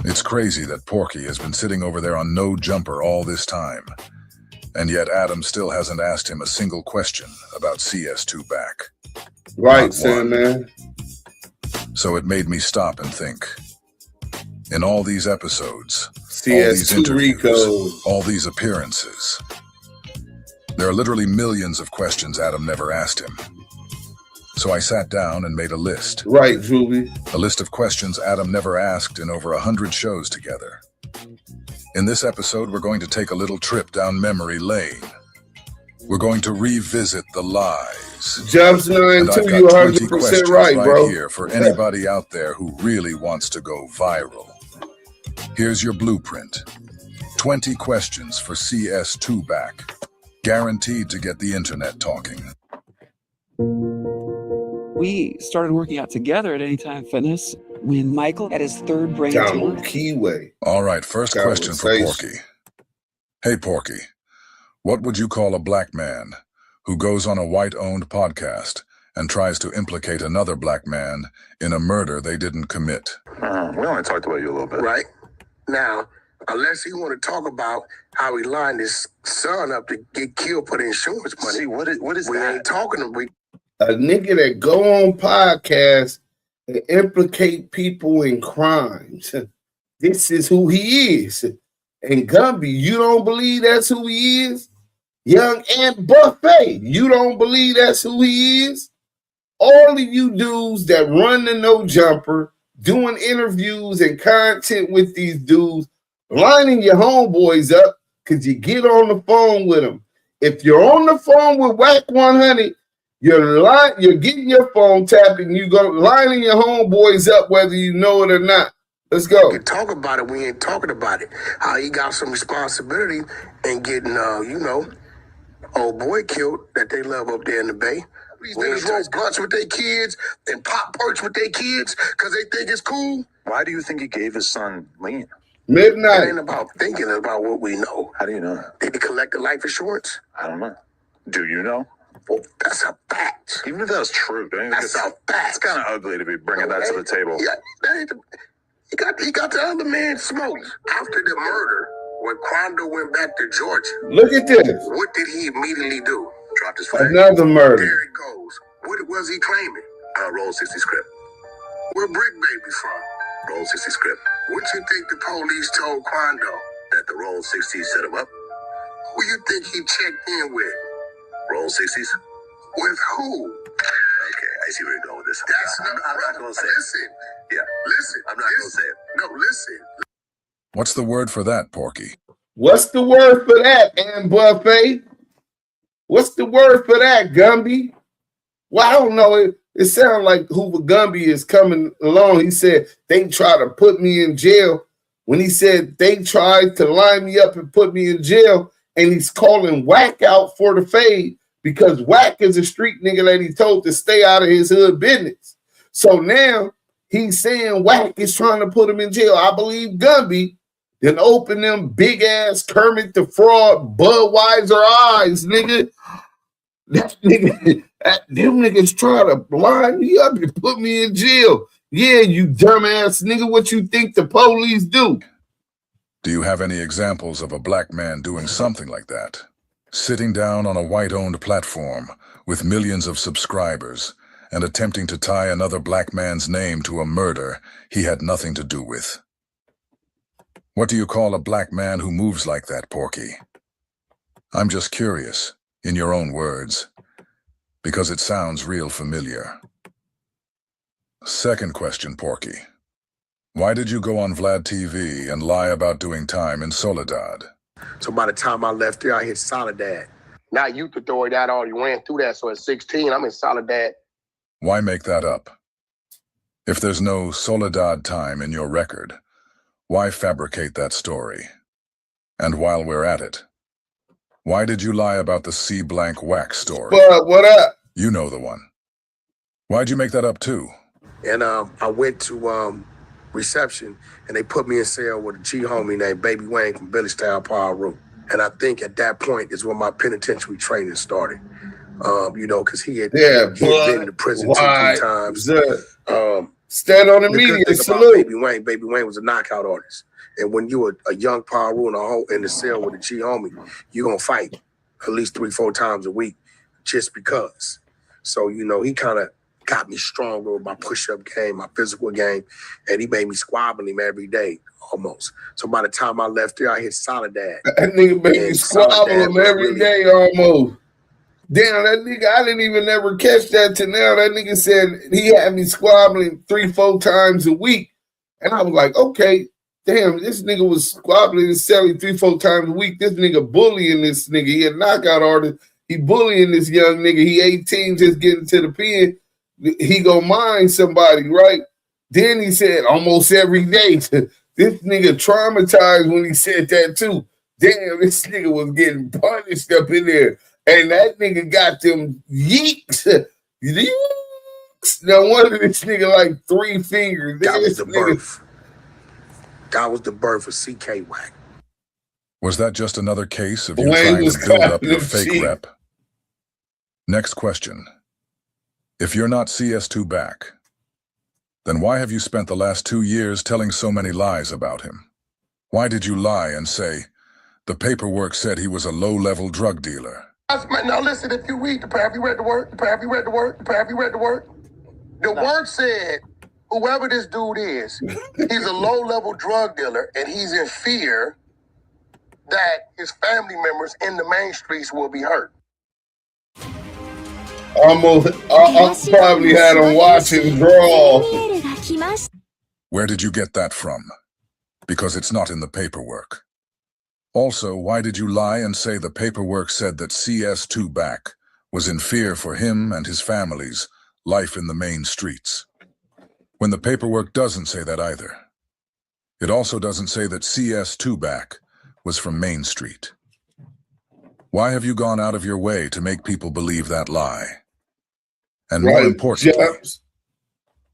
It's crazy that Porky has been sitting over there on No Jumper all this time, and yet Adam still hasn't asked him a single question about CS2 back. Right, Sandman. So it made me stop and think. In all these episodes, CS2 all these interviews, Rico. all these appearances, there are literally millions of questions Adam never asked him. So I sat down and made a list. Right, Julie. A list of questions Adam never asked in over 100 shows together. In this episode, we're going to take a little trip down memory lane. We're going to revisit the lies. Jumps 9 and I've 2, got you 20 100% questions right, bro. here for anybody out there who really wants to go viral. Here's your blueprint. 20 questions for CS2 back. Guaranteed to get the internet talking. We started working out together at Anytime Fitness when Michael had his third brain tumor. Damu, Kiwe. All right, first question for Porky. Hey, Porky, what would you call a black man who goes on a white-owned podcast and tries to implicate another black man in a murder they didn't commit? We only talked about you a little bit. Right. Now, unless he want to talk about how he lined his son up to get killed for the insurance money. See, what is we that? ain't talking to A nigga that go on podcasts and implicate people in crimes. This is who he is. And Gumby, you don't believe that's who he is? Young Ant Buffet, you don't believe that's who he is? All of you dudes that run the No Jumper, doing interviews and content with these dudes, lining your homeboys up because you get on the phone with them. If you're on the phone with WACK100, you're getting your phone tapped and you go lining your homeboys up whether you know it or not. Let's go. We can talk about it. We ain't talking about it. How he got some responsibility in getting, old boy killed that they love up there in the Bay. These niggas roll blunts with their kids and pop perks with their kids because they think it's cool. Why do you think he gave his son lean? Midnight. It ain't about thinking, it's about what we know. How do you know? Did he collect the life insurance? I don't know. Do you know? Well, that's a fact. Even if that was true, don't you think That's a fact. it's kind of ugly to be bringing that to the table. Yeah, that ain't he got the other man smoked. After the murder, when Quando went back to Georgia, Look at this. what did he immediately do? Dropped his flag. Another murder. There it goes. What was he claiming? Roll 60 script. Where Brick Baby from? Roll 60 script. What you think the police told Quando? That the Roll 60s set him up? Who you think he checked in with? Roll 60s? With who? Okay, I see where you're going with this. I'm not going to say Listen. it. Yeah. Listen. I'm not going to say it. No, listen. What's the word for that, Porky? What's the word for that, Ann Buffet? What's the word for that, Gumby? Well, I don't know. It sounds like Hoover Gumby is coming along. He said they tried to put me in jail. When he said they tried to line me up and put me in jail, and he's calling Wack out for the fade because Wack is a street nigga that he told to stay out of his hood business. So now he's saying Wack is trying to put him in jail. I believe Gumby then open them big ass Kermit the Frog Budweiser eyes, nigga. Them niggas try to blind me up and put me in jail. Yeah, you dumbass nigga, what you think the police do? Do you have any examples of a black man doing something like that? Sitting down on a white-owned platform with millions of subscribers and attempting to tie another black man's name to a murder he had nothing to do with. What do you call a black man who moves like that, Porky? I'm just curious, in your own words, because it sounds real familiar. Second question, Porky. Why did you go on Vlad TV and lie about doing time in Soledad? So by the time I left there, I hit Soledad. Now you could throw it out, already ran through that. So at 16, I'm in Soledad. Why make that up? If there's no Soledad time in your record, why fabricate that story? And while we're at it, why did you lie about the C blank Wack story? What up? You know the one. Why'd you make that up too? And I went to reception, and they put me in cell with a G homie named Baby Wayne from Billy Style Power Room. And I think at that point is when my penitentiary training started. You know, because he had been in the prison 2-3 times. Stand on the media, salute. Baby Wayne was a knockout artist. And when you were a young Power Room in the cell with a G homie, you're going to fight at least 3-4 times a week just because. So, you know, he kind of got me stronger with my push-up game, my physical game, and he made me squabble him every day, almost. So by the time I left there, I hit Soledad. That nigga made me squabble him every day, almost. Damn, that nigga, I didn't even ever catch that till now. That nigga said he had me squabbling 3-4 times a week. And I was like, okay, damn, this nigga was squabbling and selling 3-4 times a week. This nigga bullying this nigga. He a knockout artist. He bullying this young nigga. He 18, just getting to the pen. He gonna mind somebody, right? Then he said almost every day. This nigga traumatized when he said that too. Damn, this nigga was getting punished up in there. And that nigga got them yeeks. No wonder this nigga like 3 fingers. That was the birth. That was the birth of CK Wack. Was that just another case of you trying to build up your fake rep? Next question. If you're not CS2 back, then why have you spent the last 2 years telling so many lies about him? Why did you lie and say the paperwork said he was a low-level drug dealer? Now listen, if you read the paper, you read the word, the paper, you read the word, the paper, you read the word. The word said, whoever this dude is, he's a low-level drug dealer, and he's in fear that his family members in the main streets will be hurt. I probably had him watching draw. Where did you get that from? Because it's not in the paperwork. Also, why did you lie and say the paperwork said that CS2 back was in fear for him and his family's life in the main streets? When the paperwork doesn't say that either. It also doesn't say that CS2 back was from Main Street. Why have you gone out of your way to make people believe that lie? And more importantly,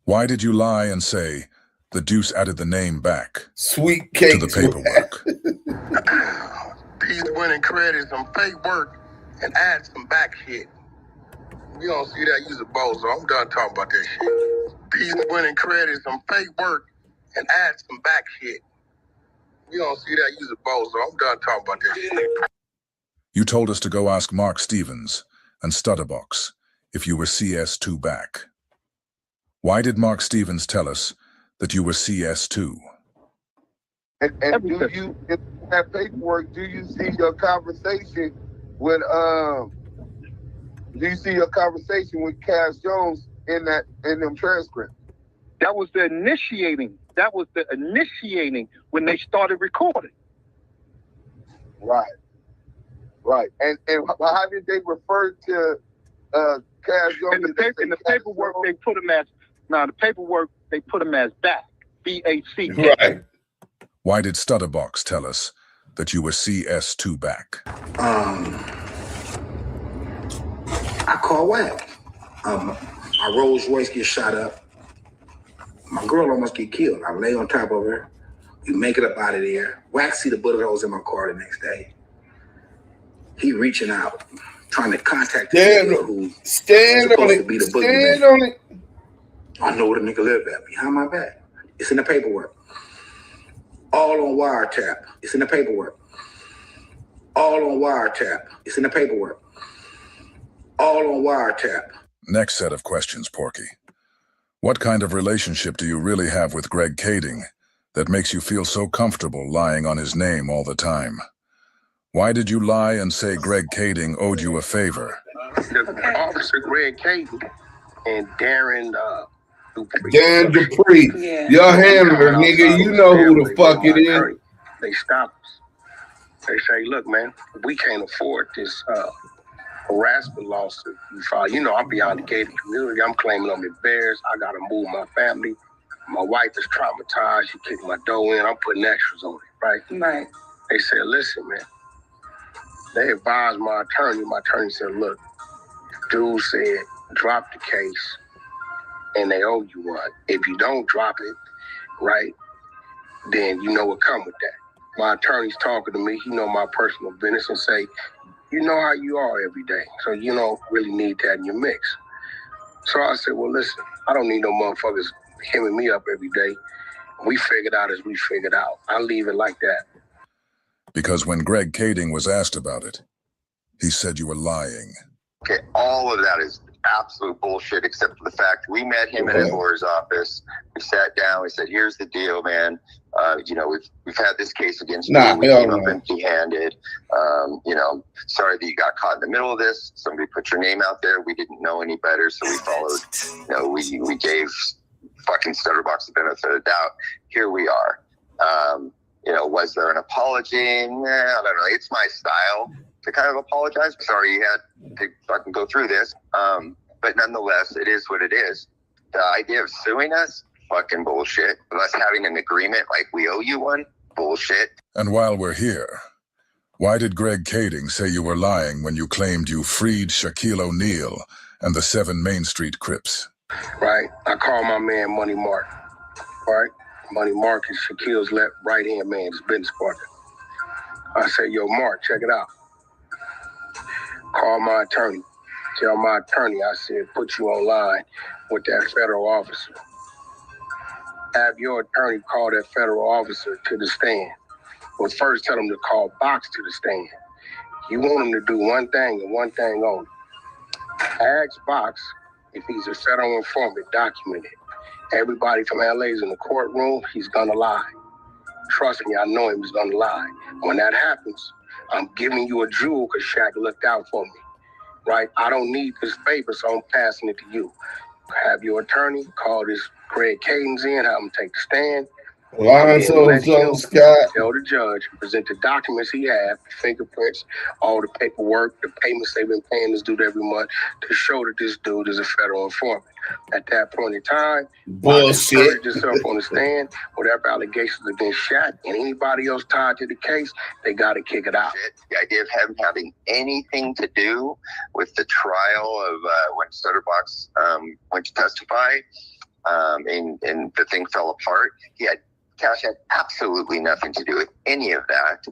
why did you lie and say the DUSE added the name back Sweet cake to the paperwork? These winning credits, some fake work, and add some back shit. You don't see that, use a bozo. I'm done talking about that shit. These winning credits, some fake work, and add some back shit. You don't see that, use a bozo. I'm done talking about that shit. You told us to go ask Mark Stevens and Stutterbox if you were CS2 back. Why did Mark Stevens tell us that you were CS2? And do you, in that paperwork, do you see your conversation with Cass Jones in them transcripts? That was the initiating. That was the initiating when they started recording. Right. Right. And how did they refer to Cass Jones? In the paperwork they put him as back. B-A-C. Right. Why did Stutterbox tell us that you were CS2 back? call Wack. My Rolls Royce gets shot up. My girl almost get killed. I lay on top of her. We make it up out of there. Wack see the bullet holes in my car the next day. He reaching out, trying to contact the nigga who supposed to be the boogeyman. Stand on it. I know where the nigga live at, behind my back. It's in the paperwork. All on wiretap. It's in the paperwork. All on wiretap. It's in the paperwork. All on wiretap. Next set of questions, Porky. What kind of relationship do you really have with Greg Kading that makes you feel so comfortable lying on his name all the time? Why did you lie and say Greg Kading owed you a favor? Officer Greg Kading and Darren Dupree. Your handler, nigga. You know who the fuck it is. They stop us. They say, look, man, we can't afford this harassment lawsuit you file. You know, I'm beyond the gated community. I'm claiming I'm embarrassed. I got to move my family. My wife is traumatized. She kicked my dough in. I'm putting extras on it, right? Right. They said, listen, man. They advised my attorney. My attorney said, look, dude said, drop the case and they owe you one. If you don't drop it, right, then you know what come with that. My attorney's talking to me. He know my personal business and say, you know how you are every day. So you don't really need that in your mix. So I said, well, listen, I don't need no motherfuckers hemming me up every day. We figured out as we figured out. I'll leave it like that. Because when Greg Kading was asked about it, he said you were lying. Okay, all of that is absolute bullshit, except for the fact we met him at his lawyer's office. We sat down. We said, "Here's the deal, man. You know, we've had this case against you. We came up empty-handed. You know, sorry that you got caught in the middle of this. Somebody put your name out there. We didn't know any better, so we followed. You know, we gave fucking Stutterbox the benefit of the doubt. Here we are. You know, was there an apology? I don't know. It's my style to kind of apologize. Sorry you had to fucking go through this. But nonetheless, it is what it is. The idea of suing us, fucking bullshit. Us having an agreement like we owe you one, bullshit. And while we're here, why did Greg Kading say you were lying when you claimed you freed Shaquille O'Neal and the 7 Main Street Crips? Right. I call my man Money Mark. Right. Money Mark is Shaquille's left right-hand man, his business partner. I say, yo, Mark, check it out. Call my attorney. Tell my attorney, I said, put you online with that federal officer. Have your attorney call that federal officer to the stand. Well, first tell him to call Box to the stand. You want him to do one thing and one thing only. Ask Box if he's a federal informant, documented. Everybody from LA is in the courtroom, he's gonna lie. Trust me, I know him, he's gonna lie. When that happens, I'm giving you a jewel because Shaq looked out for me, right? I don't need this favor, so I'm passing it to you. Have your attorney call this Greg Kading in, have him take the stand. Tell the judge, present the documents he had, fingerprints, all the paperwork, the payments they've been paying this dude every month to show that this dude is a federal informant. At that point in time, bullshit. Yourself on the stand, whatever allegations against Shaq and anybody else tied to the case, they got to kick it out. The idea of him having anything to do with the trial of when Stutterbox went to testify, and the thing fell apart. Cash had absolutely nothing to do with any of that.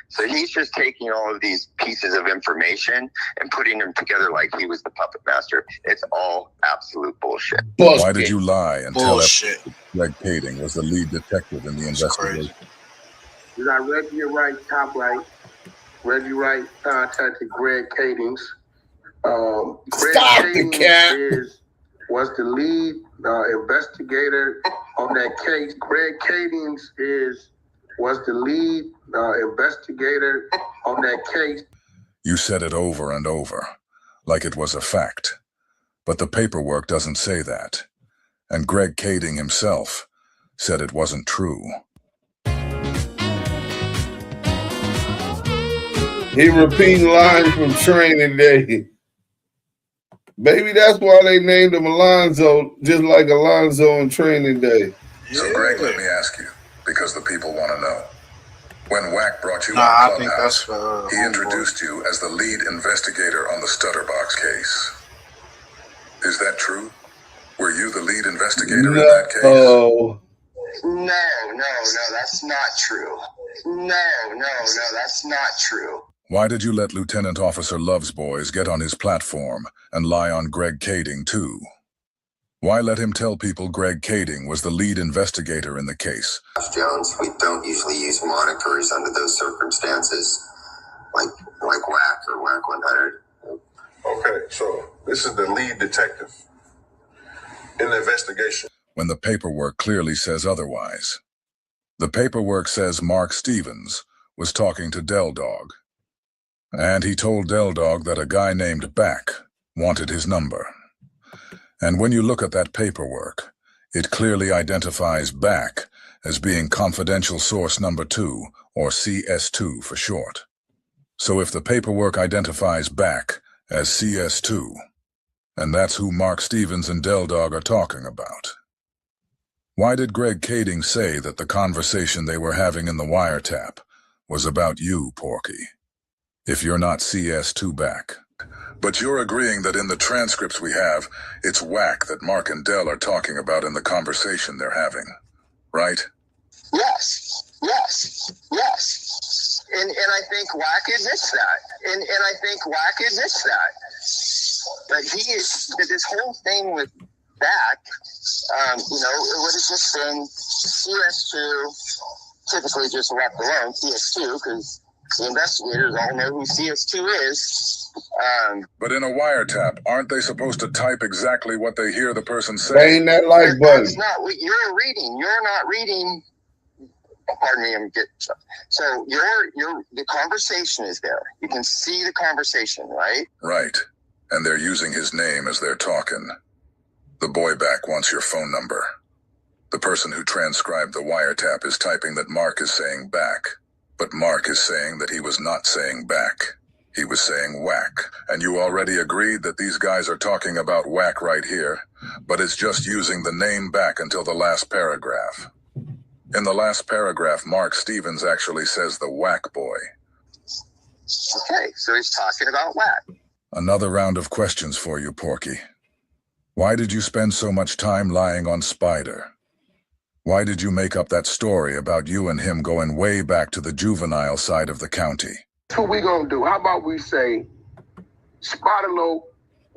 So he's just taking all of these pieces of information and putting them together like he was the puppet master. It's all absolute bullshit. Why did you lie and tell us Greg Kading was the lead detective in the investigation? You got Reggie Wright, top right. Reggie Wright contacted Greg Kading. Greg Kading was the lead investigator on that case. Greg Kading was the lead investigator on that case. You said it over and over, like it was a fact. But the paperwork doesn't say that. And Greg Kading himself said it wasn't true. He repeating lines from Training Day. Baby, that's why they named him Alonzo, just like Alonzo in Training Day. So, Greg, let me ask you, because the people want to know. When Wack brought you Nah, on I think that's Clubhouse, he introduced you as the lead investigator on the Stutterbox case. Is that true? Were you the lead investigator in that case? No, that's not true. No, that's not true. Why did you let Lieutenant Officer Love's boys get on his platform and lie on Greg Kading too? Why let him tell people Greg Kading was the lead investigator in the case? Jones, we don't usually use monikers under those circumstances, like Wack or WACK100. Okay, so this is the lead detective in the investigation. When the paperwork clearly says otherwise. The paperwork says Mark Stevens was talking to Del Dog. And he told Del Dog that a guy named Back wanted his number. And when you look at that paperwork, it clearly identifies Back as being confidential source number 2, or CS2 for short. So if the paperwork identifies Back as CS2, and that's who Mark Stevens and Del Dog are talking about, why did Greg Kading say that the conversation they were having in the wiretap was about you, Porky, if you're not CS2 Back? But you're agreeing that in the transcripts we have, it's Wack that Mark and Del are talking about in the conversation they're having, right? Yes. And I think Wack admits that. And I think Wack admits that. But this whole thing with Back, it would have just been CS2, typically just left alone, CS2, because the investigators all know who CS2 is. But in a wiretap, aren't they supposed to type exactly what they hear the person say? Bang that like button. That's not what you're reading. You're not reading. Pardon me, I'm getting. So the conversation is there. You can see the conversation, right? Right. And they're using his name as they're talking. The boy Back wants your phone number. The person who transcribed the wiretap is typing that Mark is saying Back, but Mark is saying that he was not saying Back. He was saying Wack. And you already agreed that these guys are talking about Wack right here, but it's just using the name Back until the last paragraph. In the last paragraph, Mark Stevens actually says the Wack boy. Okay, so he's talking about Wack. Another round of questions for you, Porky. Why did you spend so much time lying on Spider? Why did you make up that story about you and him going way back to the juvenile side of the county? That's what we gonna do. How about we say Spider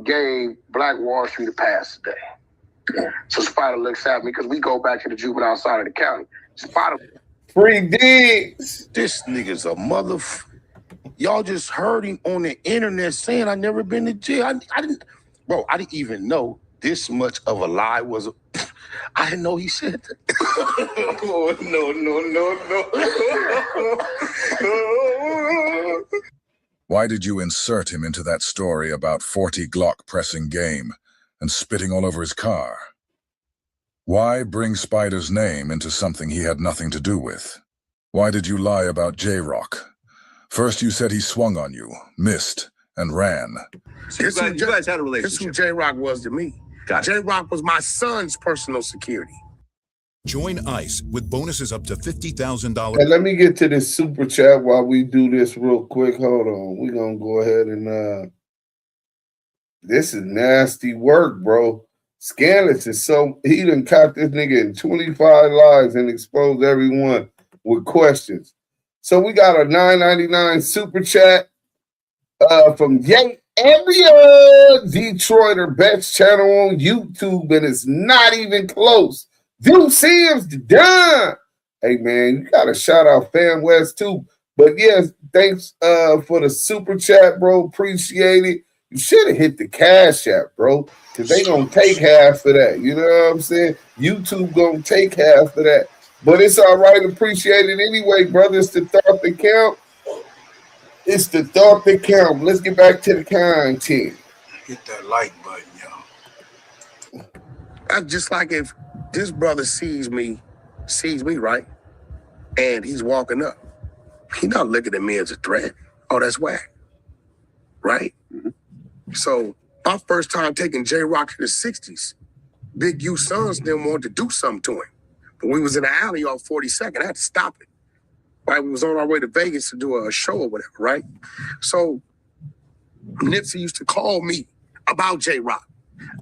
gave Black Wall Street a pass today. So Spider looks at me because we go back to the juvenile side of the county. Spider. Free digs. This nigga's a Y'all just heard him on the internet saying I never been to jail. I didn't even know this much of a lie was. I didn't know he said that. No. Why did you insert him into that story about 40 Glock pressing game and spitting all over his car? Why bring Spider's name into something he had nothing to do with? Why did you lie about J-Rock? First you said he swung on you, missed, and ran. So you guys had a relationship. This is who J-Rock was to me. J-Rock was my son's personal security. Join ICE with bonuses up to $50,000. Hey, let me get to this super chat while we do this real quick. Hold on. We're going to go ahead and... this is nasty work, bro. Scandalous is so... He done caught this nigga in 25 lies and exposed everyone with questions. So we got a $9.99 super chat from Yay Area Detroiter best channel on YouTube, and it's not even close. DUSE done. Hey man, you gotta shout out Fan West too. But yes, thanks for the super chat, bro. Appreciate it. You should have hit the Cash App, bro, because they gonna take half of that. You know what I'm saying? YouTube gonna take half of that. But it's all right. Appreciate it anyway, brother. It's the thought that count. It's the thought that count. Let's get back to the content. Hit that like button, y'all. That's just like if this brother sees me, right? And he's walking up. He's not looking at me as a threat. Oh, that's Wack. Right? Mm-hmm. So my first time taking J-Rock in the 60s, Big U sons didn't want to do something to him. But we was in the alley off 42nd. I had to stop it. Right, we was on our way to Vegas to do a show or whatever, right? So Nipsey used to call me about J-Rock.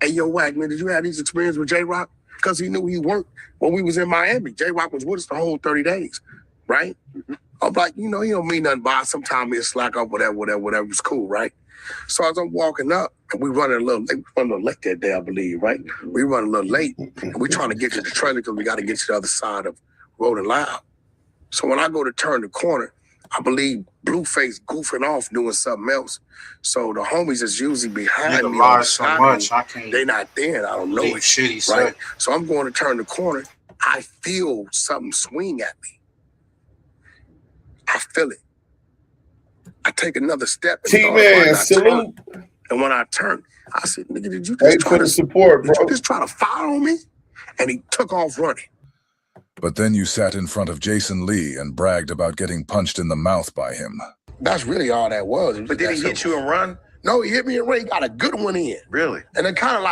Hey, yo, Wack, man, did you have these experiences with J-Rock? Because he knew he worked when we was in Miami. J-Rock was with us the whole 30 days, right? I'm like, you know, he don't mean nothing by. Sometimes he'll slack up, whatever. It's cool, right? So as I'm walking up, and we running a little late. We run a little late that day, I believe, right? We run a little late, and we trying to get to the trailer because we got to get to the other side of Rolling Loud. So when I go to turn the corner, I believe Blueface goofing off doing something else. So the homies is usually behind me on the side. Much, I can't. They not there. I don't know it. Shit he right? said. So I'm going to turn the corner. I feel something swing at me. I feel it. I take another step. T-Man, salute. And when I turn, I said, nigga, did you just try to support, bro? Did you just try to fire on me? And he took off running. But then you sat in front of Jason Lee and bragged about getting punched in the mouth by him. That's really all that was. But did he hit you and run? No, he hit me and run. He got a good one in. Really? And then kind of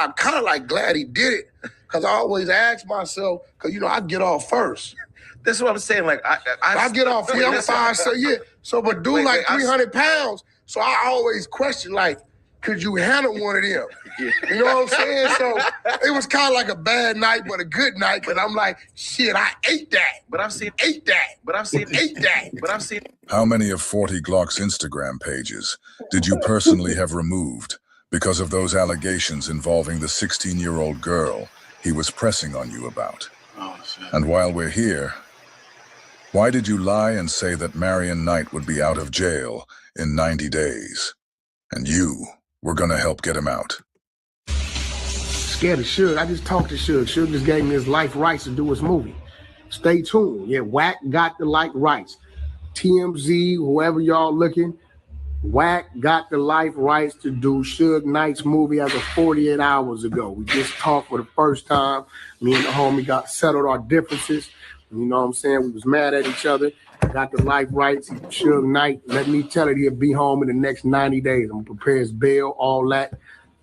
like glad he did it, because I always ask myself, because, you know, I get off first. This is what I'm saying. Like, I get off. Yeah, I'm fine. So, yeah. So, but dude, like 300 pounds. So I always question, like, could you handle one of them? You know what I'm saying? So it was kind of like a bad night, but a good night. But I'm like, shit, I ate that. But I've seen ate that. But I've seen ate that. But I've seen. How many of 40 Glock's Instagram pages did you personally have removed because of those allegations involving the 16-year-old girl he was pressing on you about? And while we're here, why did you lie and say that Marion Knight would be out of jail in 90 days? And you were gonna help get him out. Scared of Suge. I just talked to Suge. Suge just gave me his life rights to do his movie. Stay tuned. Yeah, Wack got the life rights. TMZ, whoever y'all looking, Wack got the life rights to do Suge Knight's movie as of 48 hours ago. We just talked for the first time. Me and the homie got settled our differences. You know what I'm saying? We was mad at each other. Got the life rights. Suge Knight, let me tell it, he'll be home in the next 90 days. I'm gonna prepare his bail, all that.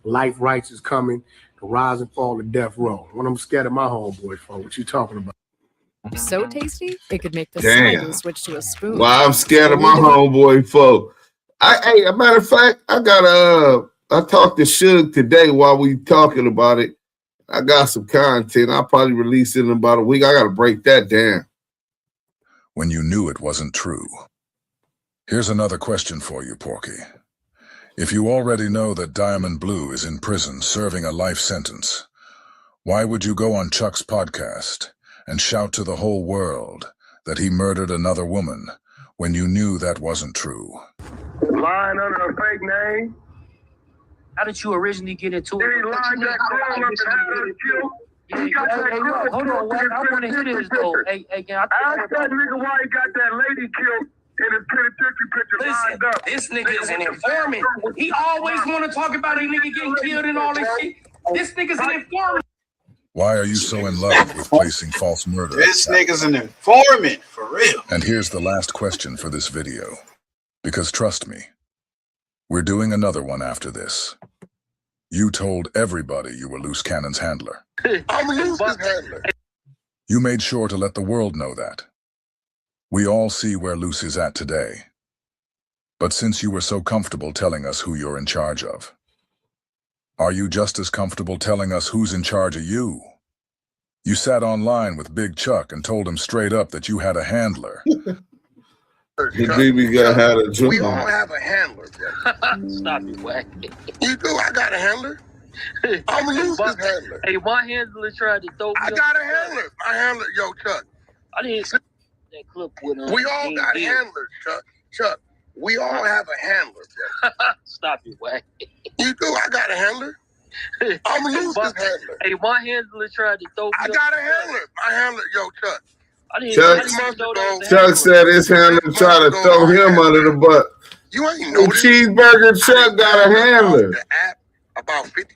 Life rights is coming. The rise and fall of death row. When I'm scared of my homeboy for, what you talking about? So tasty, it could make the Damn. sliding switch to a spoon. Well, I'm scared of my homeboy folk. Hey, a matter of fact, I talked to Suge today while we talking about it. I got some content. I'll probably release it in about a week. I got to break that down. When you knew it wasn't true. Here's another question for you, Porky. If you already know that Diamond Blue is in prison serving a life sentence, why would you go on Chuck's podcast and shout to the whole world that he murdered another woman when you knew that wasn't true? Lying under a fake name. How did you originally get into it? He lined that girl up and had her killed. He got that girl hold on, Wack, I want to hear this though. Hey, can I ask that nigga why he got that lady killed in his penitentiary picture lined up. This nigga is an informant. He always want to talk about a nigga getting killed and all this shit. This nigga's an informant. Why are you so in love with placing false murder? This nigga's an informant, for real. And here's the last question for this video. Because trust me, we're doing another one after this. You told everybody you were Loose Cannon's handler. I'm Loose's handler. You made sure to let the world know that. We all see where Loose is at today. But since you were so comfortable telling us who you're in charge of, are you just as comfortable telling us who's in charge of you? You sat online with Big Chuck and told him straight up that you had a handler. We all have a handler, bro. Stop it, Wack. You do? I got a handler. I'm Loose's handler. Hey, my handler tried to throw me. I got a handler. My handler, yo, Chuck. I didn't see that clip with him. We all got handlers, Chuck. Chuck, we all have a handler, bro. Stop it, Wack. You do? I got a handler. I'm Loose's handler. Hey, my handler tried to throw me. I got a handler. My handler, yo, Chuck. Chuck said his handler tried to throw him under the butt. You ain't know this. Cheeseburger Chuck got a handler. About 50.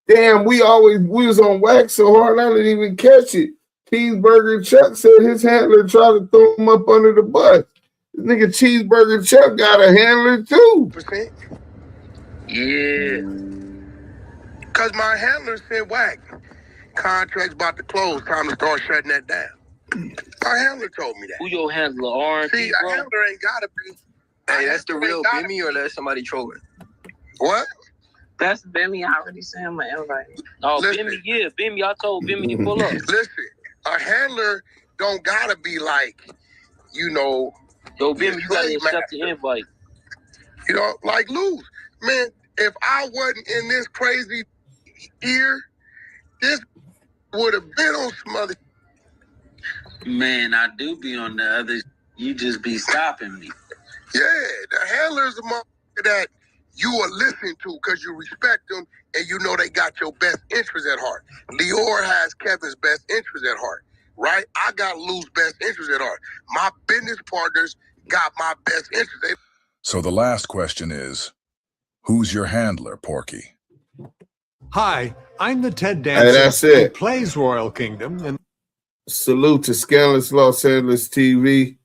Damn, we was on Wack so hard I didn't even catch it. Cheeseburger Chuck said his handler tried to throw him up under the bus. This nigga Cheeseburger Chuck got a handler too. Yeah. Cause my handler said, Wack, contract's about to close, time to start shutting that down. Our handler told me that. Who your handler? R&B, See, bro? our handler ain't gotta be. Hey, that's the real Bimmy, or that's somebody trolling? What? That's Bimmy. I already sent him an invite. Oh, Bimmy, yeah. Bimmy, I told Bimmy to pull up. Listen, our handler don't gotta be like, you know. Yo, Bimmy, you gotta accept the invite. You know, like Luz. Man, if I wasn't in this crazy ear, this would have been on some other. Man, I do be on the other. You just be stopping me. Yeah, the handler's a motherfucker that you will listen to because you respect them and you know they got your best interest at heart. Lior has Kevin's best interest at heart, right? I got Lou's best interest at heart. My business partners got my best interest. So the last question is, who's your handler, Porky? Hi, I'm the Ted Hey, Dancer that's who it. plays Royal Kingdom, and Salute to Scandalous Los Angeles TV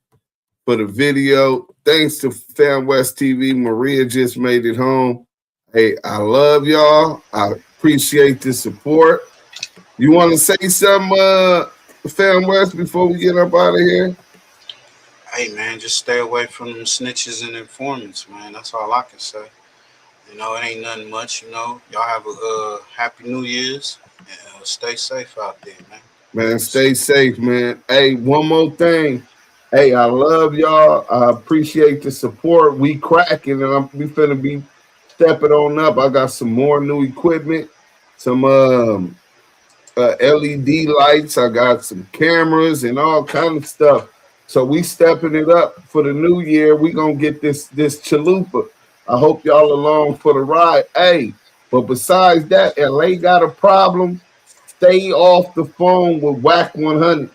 for the video. Thanks to Fam West TV. Maria just made it home. Hey, I love y'all. I appreciate the support. You want to say something, Fam West, before we get up out of here? Hey, man, just stay away from them snitches and informants, man. That's all I can say. You know, it ain't nothing much, you know. Y'all have a happy New Year's and stay safe out there, man. Man, stay safe, man. Hey, one more thing. Hey, I love y'all. I appreciate the support. We cracking, and we finna be stepping on up. I got some more new equipment, some LED lights. I got some cameras and all kind of stuff. So we stepping it up for the new year. We gonna get this chalupa. I hope y'all along for the ride. Hey, but besides that, LA got a problem. Stay off the phone with WACK100.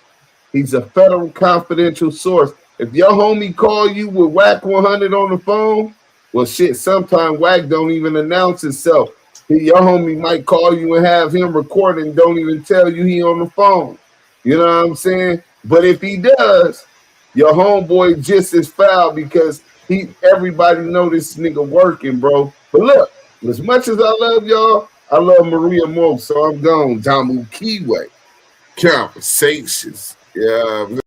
He's a federal confidential source. If your homie call you with WACK100 on the phone, well, shit, sometimes Wack don't even announce himself. Your homie might call you and have him record and don't even tell you he on the phone. You know what I'm saying? But if he does, your homeboy just as foul because everybody know this nigga working, bro. But look, as much as I love y'all, I love Maria more, so I'm gone. Damu Kiwe. Conversations. Yeah.